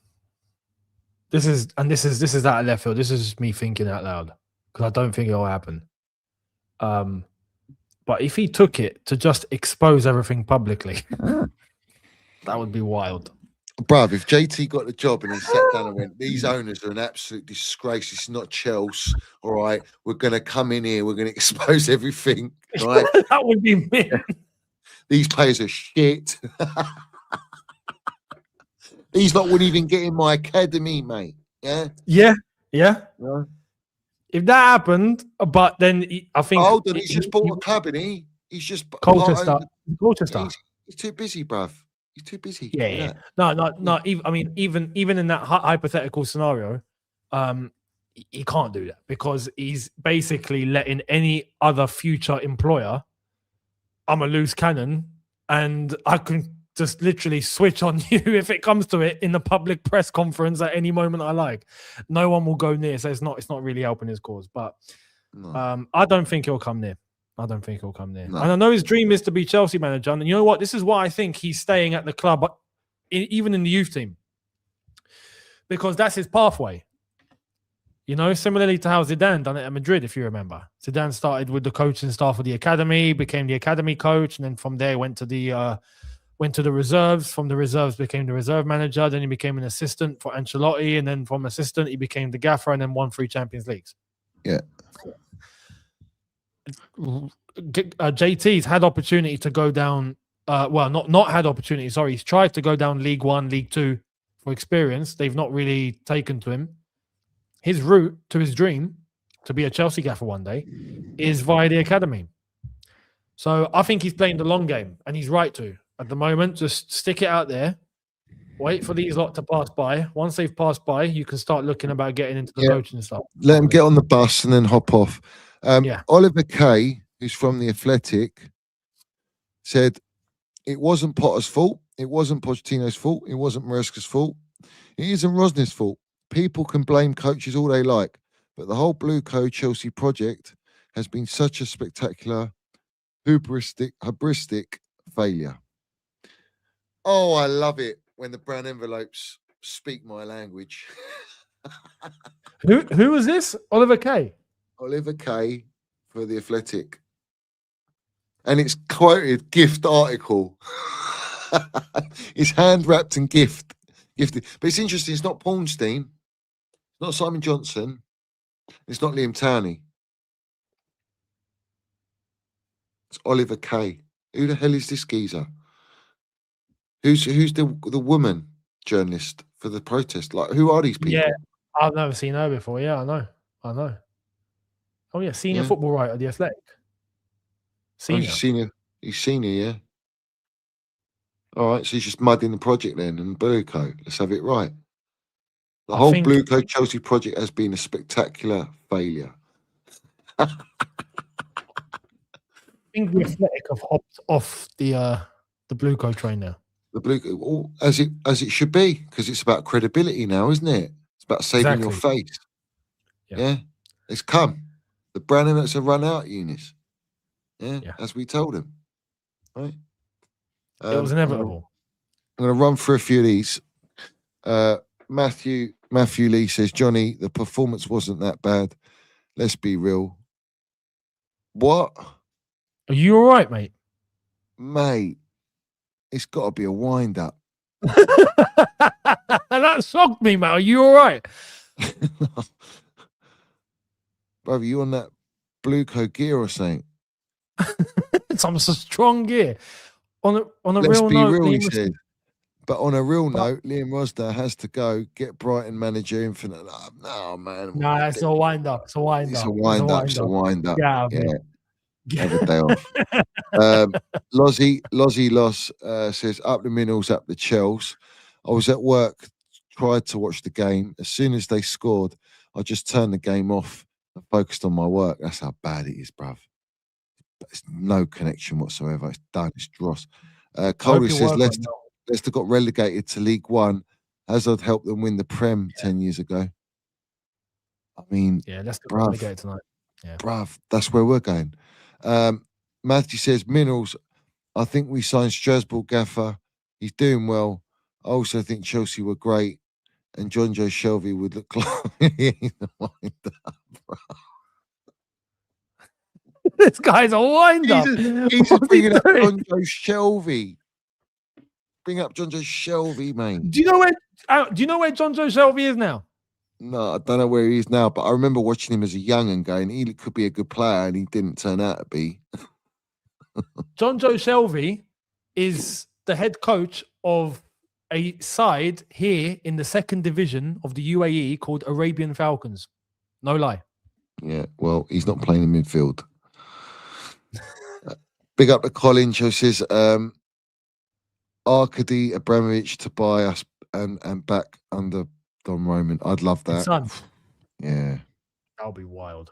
this is out of left field. This is just me thinking out loud because I don't think it'll happen. But if he took it to just expose everything publicly, that would be wild. Bruv, if JT got the job and he sat down and went, these owners are an absolute disgrace. It's not Chelsea. All right. We're going to come in here. We're going to expose everything. Right. That would be me. These players are shit. These lot wouldn't even get in my academy, mate. Yeah. Yeah. Yeah. Yeah. If that happened, but then I think. Hold on. He's just bought a club, isn't he? He's just. Colchester. He's too busy, bruv. He's too busy. Yeah. No. Even in that hypothetical scenario, he can't do that because he's basically letting any other future employer. I'm a loose cannon, and I can just literally switch on you if it comes to it in the public press conference at any moment I like. No one will go near, so it's not really helping his cause. But No. I don't think he'll come near. I don't think he'll come near. No. And I know his dream is to be Chelsea manager. And you know what? This is why I think he's staying at the club, even in the youth team, because that's his pathway. You know, similarly to how Zidane done it at Madrid, if you remember. Zidane started with the coaching staff of the academy, became the academy coach, and then from there went to the reserves. From the reserves, became the reserve manager. Then he became an assistant for Ancelotti, and then from assistant, he became the gaffer, and then won 3 Champions Leagues. Yeah. JT's had opportunity to go down. Not had opportunity. Sorry, he's tried to go down League 1, League 2 for experience. They've not really taken to him. His route to his dream to be a Chelsea gaffer one day is via the academy. So I think he's playing the long game, and he's right to. At the moment, just stick it out there. Wait for these lot to pass by. Once they've passed by, you can start looking about getting into the coaching stuff. Let him get on the bus and then hop off. Yeah. Oliver Kay, who's from The Athletic, said it wasn't Potter's fault. It wasn't Pochettino's fault. It wasn't Maresca's fault. It isn't Rosner's fault. People can blame coaches all they like, but the whole Blue Co Chelsea project has been such a spectacular, hubristic failure. Oh, I love it when the brown envelopes speak my language. Who was this? Oliver Kay. Oliver Kay for The Athletic. And it's quoted gift article. It's hand wrapped and gifted. But it's interesting, it's not Pornstein, it's not Simon Johnson, it's not Liam Towney. It's Oliver Kay. Who the hell is this geezer? Who's the woman journalist for the protest? Like, who are these people? Yeah, I've never seen her before. Yeah, I know. Oh yeah, senior football writer at The Athletic. Senior. He's senior, yeah. All right, so he's just mudding the project then, and Blue Co. Let's have it right. The whole Blue Co Chelsea project has been a spectacular failure. I think The Athletic have hopped off the Blue Co train now. The Blue, as it should be, because it's about credibility now, isn't it? It's about saving your face. Yeah. It's come. The brand image have run out, Younes. Yeah, as we told him. Right. It was inevitable. I'm going to run through a few of these. Matthew Lee says, Johnny, the performance wasn't that bad. Let's be real. What? Are you all right, mate? Mate, it's got to be a wind-up. That shocked me, mate. Are you all right? Brother, you on that Blue Co gear or something? Some strong gear. On a Let's real be note, real, he Liam was- said. But on a real But- note, Liam Rosner has to go get Brighton manager Infinite. No, man. Nah, it's a wind up. It's a wind It's up. a wind up. It's a wind up. Yeah, Have a day off. Lozzie Loss says, up the Minnals, up the Chels. I was at work, tried to watch the game. As soon as they scored, I just turned the game off and focused on my work. That's how bad it is, bruv. There's no connection whatsoever. It's done. It's dross. Coley says, Leicester got relegated to League One. Hazard helped them win the Prem 10 years ago. I mean, yeah, let's go bruv, relegated tonight. Yeah. bruv, that's where we're going. Matthew says, Minerals, I think we signed Strasbourg Gaffer. He's doing well. I also think Chelsea were great. And John Joe Shelby would look like This guy's a wind up. He's just bringing up John Joe Shelby. Bring up John Joe Shelby, mate. Do you know where John Joe Shelby is now? No, I don't know where he is now, but I remember watching him as a young and going, he could be a good player, and he didn't turn out to be. John Joe Shelby is the head coach of a side here in the second division of the UAE called Arabian Falcons. No lie. Yeah, well, he's not playing in midfield. Big up to Colin, who says, Arkady Abramovich to buy us and back under Don Roman. I'd love that. Son. Yeah. That'll be wild.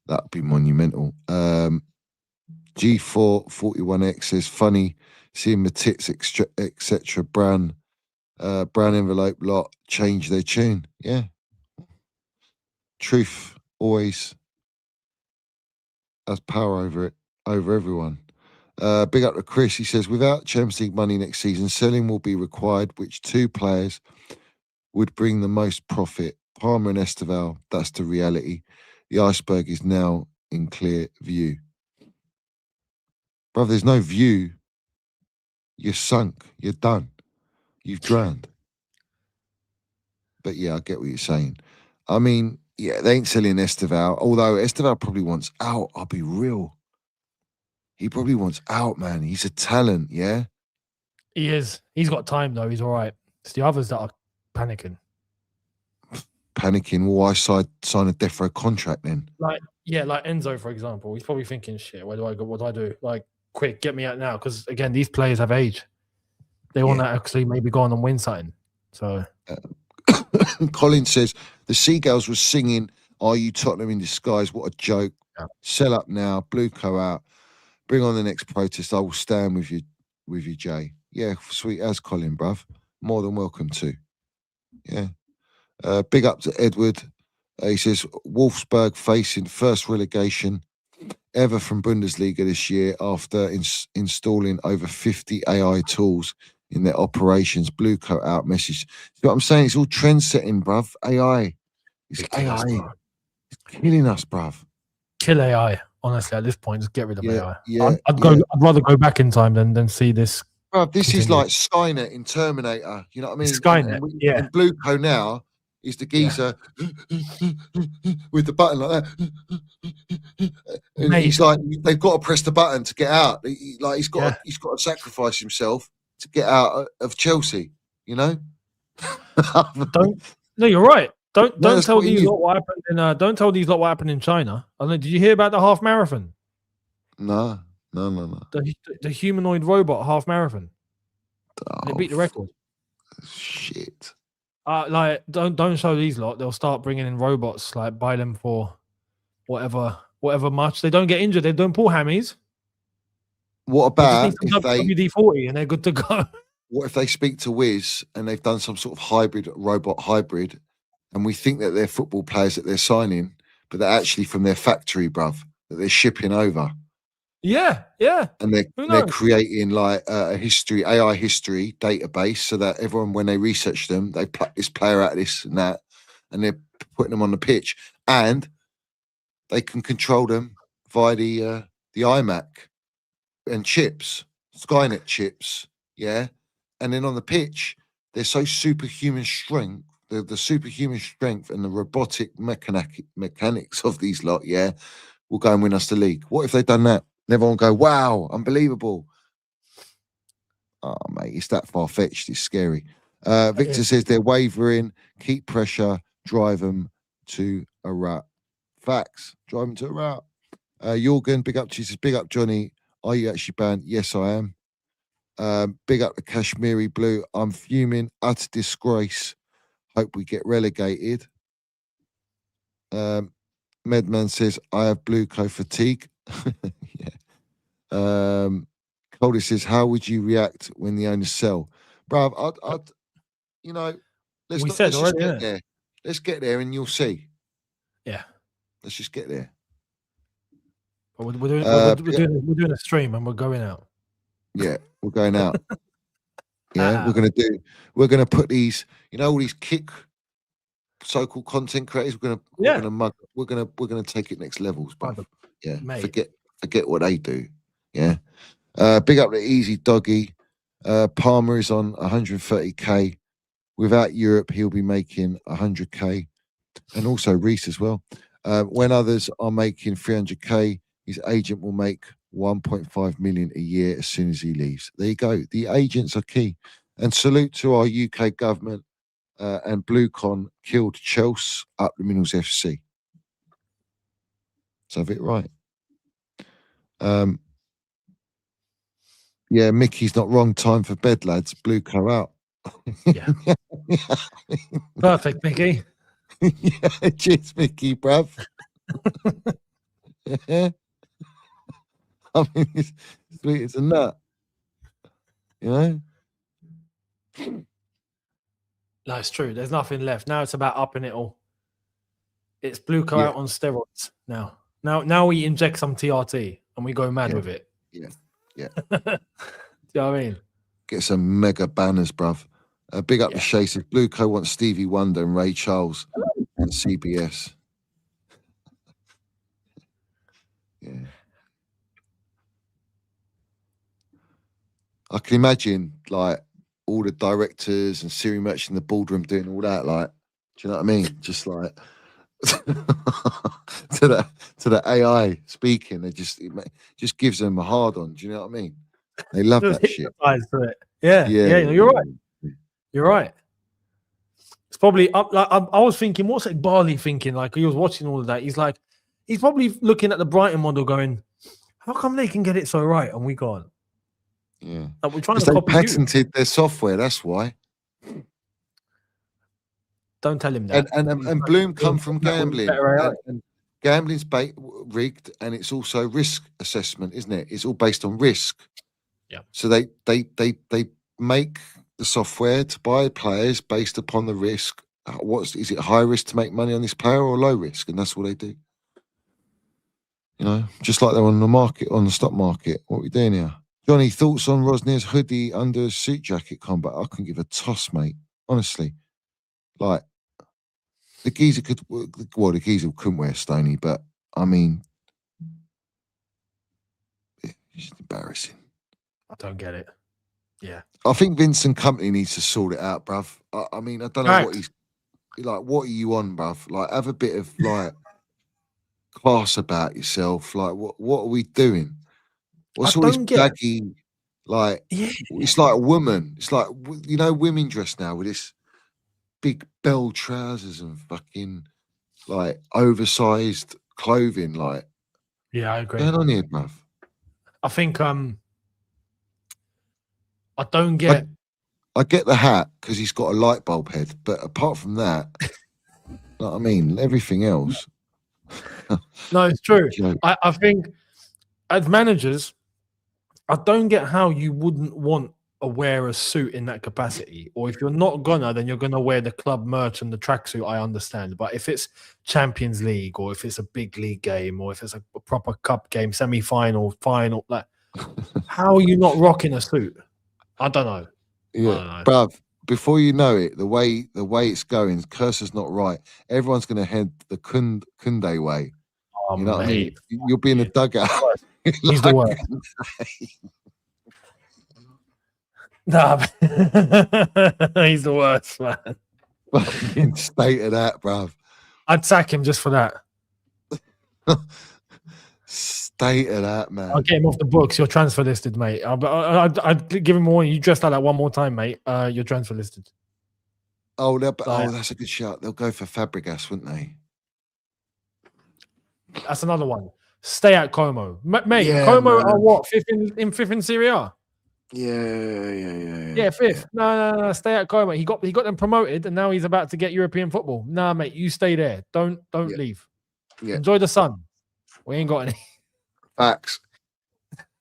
That'd be monumental. G441X says, funny seeing the tits, etc. Brown envelope lot change their tune. Yeah. Truth always has power over everyone. Big up to Chris. He says, without Champions League money next season, selling will be required. Which two players would bring the most profit? Palmer and Esteval. That's the reality. The iceberg is now in clear view. Bruv, there's no view. You're sunk. You're done. You've drowned. But yeah, I get what you're saying. I mean, yeah, they ain't selling Esteval. Although Esteval probably wants out. I'll be real. He probably wants out, man. He's a talent, yeah? He is. He's got time, though. He's all right. It's the others that are panicking. Panicking. Well, I sign a death row contract then. Like Enzo, for example. He's probably thinking, shit, where do I go? What do I do? Like, quick, get me out now. Because, again, these players have age. They want to actually maybe go on and win something. So... Colin says, the Seagulls were singing, Are You Tottenham in Disguise? What a joke. Yeah. Sell up now. Blueco out. Bring on the next protest. I will stand with you, Jay. Yeah, sweet as Colin, bruv. More than welcome to. Yeah. Big up to Edward. He says, Wolfsburg facing first relegation ever from Bundesliga this year after installing over 50 AI tools in their operations. Blueco out message. See what I'm saying? It's all trend setting, bruv. AI. It's AI. It's killing us, bruv. Kill AI. Honestly, at this point, just get rid of AI. Yeah, I'd rather go back in time than see this. Bruv, this is like Skynet in Terminator. You know what I mean? Skynet. And Blueco now is the geezer with the button like that. And he's like, they've got to press the button to get out. He's got to sacrifice himself to get out of Chelsea, you know? No, you're right. Don't tell these lot what happened in don't tell these lot what happened in China. I don't know, did you hear about the half marathon? No. The humanoid robot half marathon. They beat the record. Shit. Like don't show these lot. They'll start bringing in robots. Like buy them for whatever much. They don't get injured. They don't pull hammies. What about if they WD-40 and they're good to go? What if they speak to Wiz and they've done some sort of robot hybrid, and we think that they're football players that they're signing, but they're actually from their factory, bruv, that they're shipping over. Yeah. And they're creating like a AI history database so that everyone, when they research them, they pluck this player out of this and that, and they're putting them on the pitch, and they can control them via the iMac and chips, Skynet chips, yeah. And then on the pitch, they're so superhuman strength, the superhuman strength and the robotic mechanics of these lot, yeah, will go and win us the league. What if they'd done that? And everyone go, wow, unbelievable. Oh, mate, it's that far-fetched. It's scary. Victor says they're wavering. Keep pressure. Drive them to a rout. Facts. Drive them to a rout. Jorgen, big up. She says, big up, Johnny. Are you actually banned? Yes, I am. Big up the Kashmiri Blue. I'm fuming. Utter disgrace. Hope we get relegated. Medman says, I have blue co fatigue. Yeah. Cody says, how would you react when the owners sell? Bruv, I'd you know, let's just get there. Let's get there and you'll see. Yeah. Let's just get there. But we're doing a stream and we're going out. Yeah, we're going out. Yeah, we're gonna put these, all these kick so-called content creators. We're gonna take it next levels, bruv. Yeah, mate. Forget what they do. Yeah. Big up the Easy Doggy. Palmer is on 130k. Without Europe, he'll be making 100k, and also Reese as well. When others are making 300k, his agent will make 1.5 million a year as soon as he leaves. There you go. The agents are key. And salute to our UK government and BlueCon killed Chelsea up the Minnals FC. So have it right. Yeah, Mickey's not wrong. Time for bed, lads. Blue co out. Yeah. Perfect, Mickey. Yeah, cheers, Mickey, bruv. Yeah. I mean, it's sweet as a nut. You know? No, it's true. There's nothing left. Now it's about upping it all. It's blue co out on steroids now. Now we inject some TRT and we go mad with it. Yeah. Do you know what I mean? Get some mega banners, bruv. Big up the Shay says Blue Co wants Stevie Wonder and Ray Charles and CBS. Yeah. I can imagine like all the directors and Siri Merch in the boardroom doing all that. Like, do you know what I mean? Just like to the AI speaking, it just gives them a hard on. Do you know what I mean? They love that shit. Yeah, you're right. You're right. It's probably I was thinking, what's like Barley thinking? Like he was watching all of that. He's probably looking at the Brighton model, going, "How come they can get it so right and we can't?" Yeah, like we're trying to copy. They patented their software. That's why. Don't tell him that. And Bloom come from gambling. And gambling's rigged, and it's also risk assessment, isn't it? It's all based on risk. Yeah. So they make the software to buy players based upon the risk. Is it high risk to make money on this player or low risk? And that's what they do. You know, just like they're on the market, on the stock market. What are we doing here? Johnny, thoughts on Rosnier's hoodie under a suit jacket combat? I couldn't give a toss, mate. Honestly. Like, the geezer the geezer couldn't wear Stoney, but I mean, it's just embarrassing. I don't get it. Yeah. I think Vincent Company needs to sort it out, bruv. I mean, I don't know what he's like. What are you on, bruv? Like, have a bit of like class about yourself. Like, what are we doing? What's all this baggy? Like, it's like a woman. It's like, women dress now with this big bell trousers and fucking like oversized clothing. Like, yeah, I agree. What's going on here, bruv? I think I don't get. I get the hat because he's got a light bulb head, but apart from that, you know what I mean, everything else. No, it's true. I think as managers, I don't get how you wouldn't want to wear a suit in that capacity. Or if you're not gonna, then you're gonna wear the club merch and the tracksuit. I understand, but if it's Champions League or if it's a big league game or if it's a proper cup game, semi-final, final, like, how are you not rocking a suit? I don't know. Yeah, bruv. Before you know it, the way it's going, cursor's not right. Everyone's going to head the Kunde way. Oh, you know what I mean? You'll be in the dugout. He's the worst. Nah, he's the worst, man. Fucking state of that, bruv. I'd sack him just for that. State of that, man. I'll get him off the books. You're transfer listed, mate. I'd give him a warning. You dressed like that one more time, mate. You're transfer listed. Oh, that's a good shout. They'll go for Fabregas, wouldn't they? That's another one. Stay at Como, mate. Yeah, Como man. are what fifth in Serie A? Yeah. Fifth. No. Stay at Como. He got them promoted, and now he's about to get European football. Nah, mate, you stay there. Don't leave. Yeah. Enjoy the sun. We ain't got any. Facts.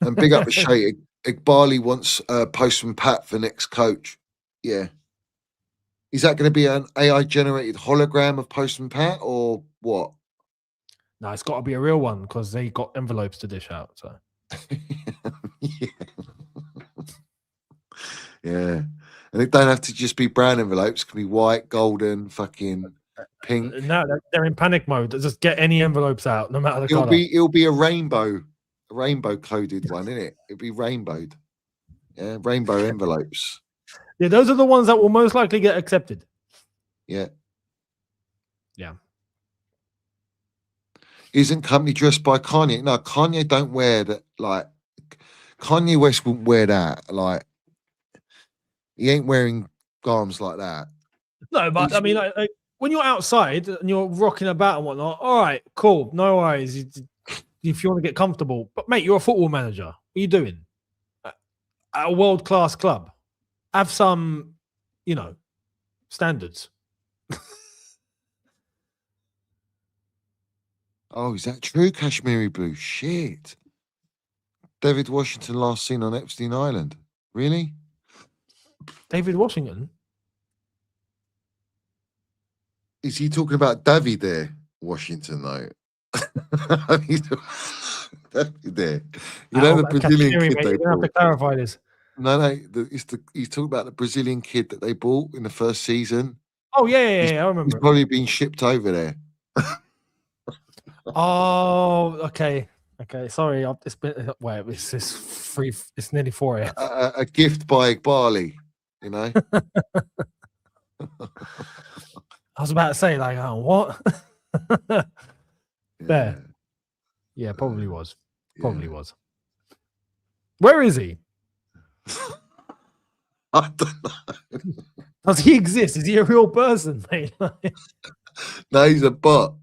And big up the Shay. Igbali wants Postman Pat for next coach. Yeah. Is that going to be an AI generated hologram of Postman Pat or what? No, it's got to be a real one because they got envelopes to dish out. So yeah. And it don't have to just be brown envelopes. It can be white, golden, fucking pink. No, they're in panic mode. Just get any envelopes out, no matter the color. It'll be a rainbow coded one, isn't it? It'll be rainbowed. Yeah, rainbow envelopes. Yeah, those are the ones that will most likely get accepted. Yeah. Yeah. Isn't company dressed by Kanye? No, Kanye don't wear that. Like, Kanye West wouldn't wear that. Like, he ain't wearing garms like that. No, but I mean, like, when you're outside and you're rocking about and whatnot, all right, cool, no worries. If you want to get comfortable, but mate, you're a football manager. What are you doing at a world-class club? Have some, standards. Oh, is that true? Kashmiri Blue. Shit. David Washington last seen on Epstein Island. Really? David Washington? Is he talking about David there? Washington, though. David there. You know the Brazilian kid they bought. You have to clarify this. No. He's talking about the Brazilian kid that they bought in the first season. Oh, yeah, I remember. He's probably been shipped over there. Oh, okay. Sorry, it's been. Wait, it's free. It's nearly 4 a.m. A gift by Igbali, I was about to say, like, oh, what? There. Yeah, probably was. Probably was. Where is he? I don't know. Does he exist? Is he a real person, mate? No, he's a bot.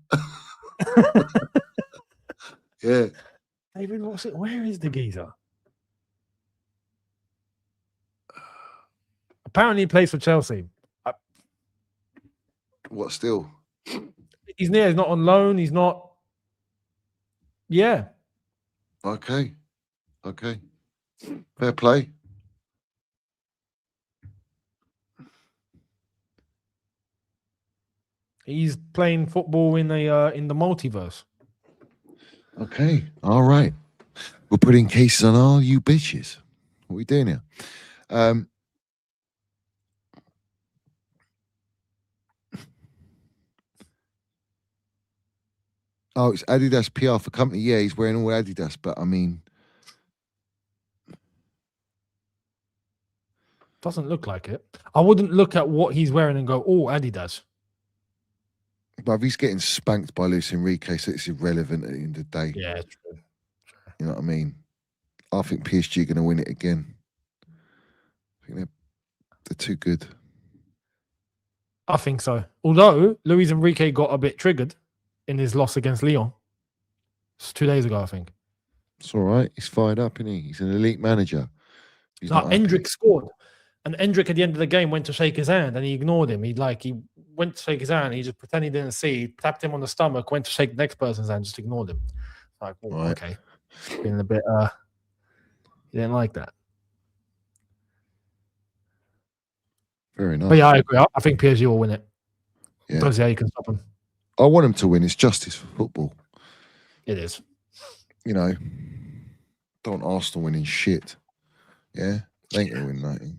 Yeah. David, where is the geezer? Apparently he plays for Chelsea. What still? He's near. He's not on loan. He's not. Yeah. Okay. Fair play. He's playing football in the multiverse. Okay. All right. We're putting cases on all you bitches. What are we doing here? Oh, it's Adidas PR for company. Yeah, he's wearing all Adidas, but I mean, doesn't look like it. I wouldn't look at what he's wearing and go, "Oh, Adidas." but he's getting spanked by Luis Enrique, so it's irrelevant at the end of the day. Yeah, true. You know what I mean? I think PSG are going to win it again. I think they're too good. I think so. Although Luis Enrique got a bit triggered in his loss against Lyon. It's 2 days ago, I think. It's all right. He's fired up, isn't he? He's an elite manager. He's No, Endrick scored. And Endrick at the end of the game went to shake his hand and he ignored him. He went to shake his hand. He just pretended he didn't see. He tapped him on the stomach, went to shake the next person's hand, just ignored him. Like, oh, Right. okay. Feeling a bit, he didn't like that. Very nice. But yeah, I agree. I think PSG will win it. Yeah. Don't see how you can stop them. I want him to win. It's justice for football. It is. You know, don't Arsenal winning shit. Yeah, they ain't gonna win nothing.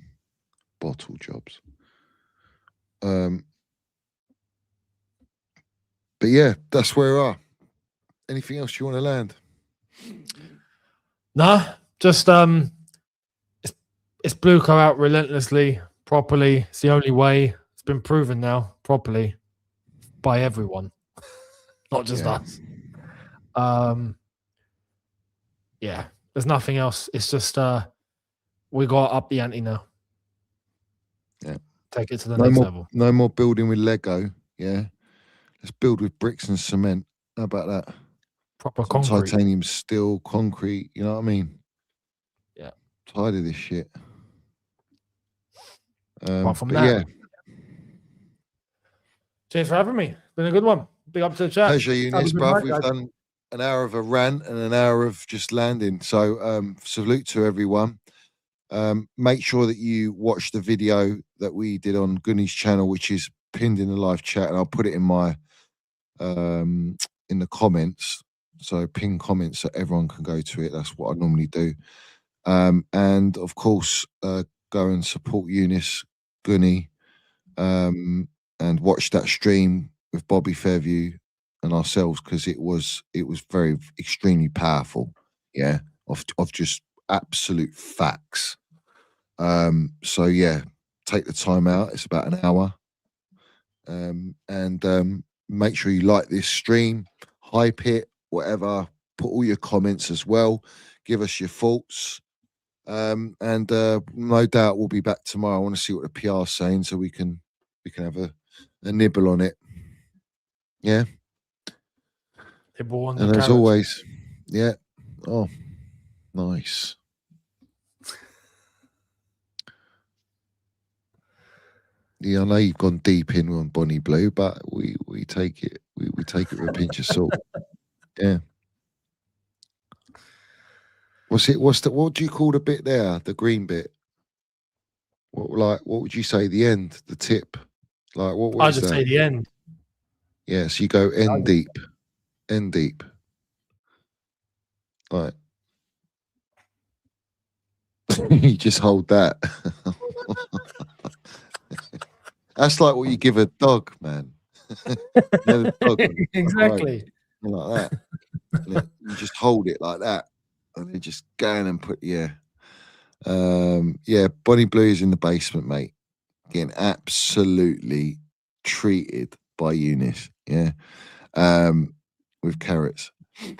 Bottle jobs. But yeah, that's where we are. Anything else you want to land? Nah, just it's Bluco out relentlessly, properly. It's the only way. It's been proven now properly by everyone, not just us. yeah, there's nothing else. It's just we got to up the ante now. Yeah. Take it to the next level. No more building with Lego. Yeah. Let's build with bricks and cement. How about that? Proper Some concrete. titanium, steel, concrete. You know what I mean? Yeah. Tired of this shit. Apart from but that, yeah, cheers for having me. Been a good one. Big up to the chat. pleasure, Have a Younes, good bruv. night, We've guys. done an hour of a rant and an hour of just landing. So salute to everyone. Make sure that you watch the video that we did on Gunny's channel, which is pinned in the live chat, and I'll put it in my in the comments. So pin comments so everyone can go to it. That's what I normally do. And of course, go and support Younes, Gunny, and watch that stream with Bobby Fairview and ourselves, because it was very extremely powerful. Yeah, of just absolute facts. So yeah, take the time out. It's about an hour. And make sure you like this stream, hype it, whatever. Put all your comments as well. Give us your thoughts. And no doubt we'll be back tomorrow. I want to see what the PR is saying so we can have a nibble on it. Yeah. Nibble on And the as carrots. always, yeah. Oh, nice. Yeah, I know you've gone deep in on Bonnie Blue, but we take it we take it with a pinch of salt. Yeah. What do you call the bit there? The green bit? What would you say? The end, the tip? Like what I is just that? say the end. Yeah, so you go end deep. End deep. Right. You just hold that. That's like what you give a dog, man. The dog, Exactly. like that. You just hold it like that, and then just go in and put yeah. Bonnie Blue is in the basement, mate, getting absolutely treated by Younes. Yeah, with carrots.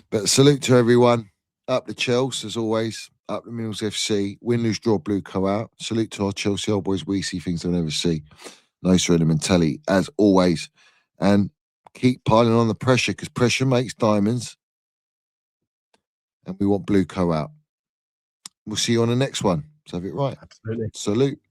But salute to everyone. Up the Chelsea, as always. Up the Mills FC. Win, lose, draw, blue co out. Salute to our Chelsea old boys. We see things they'll never see. Nice mentality, as always. And keep piling on the pressure, because pressure makes diamonds. And we want blue co out. We'll see you on the next one. Let's have it right. Absolutely. Salute.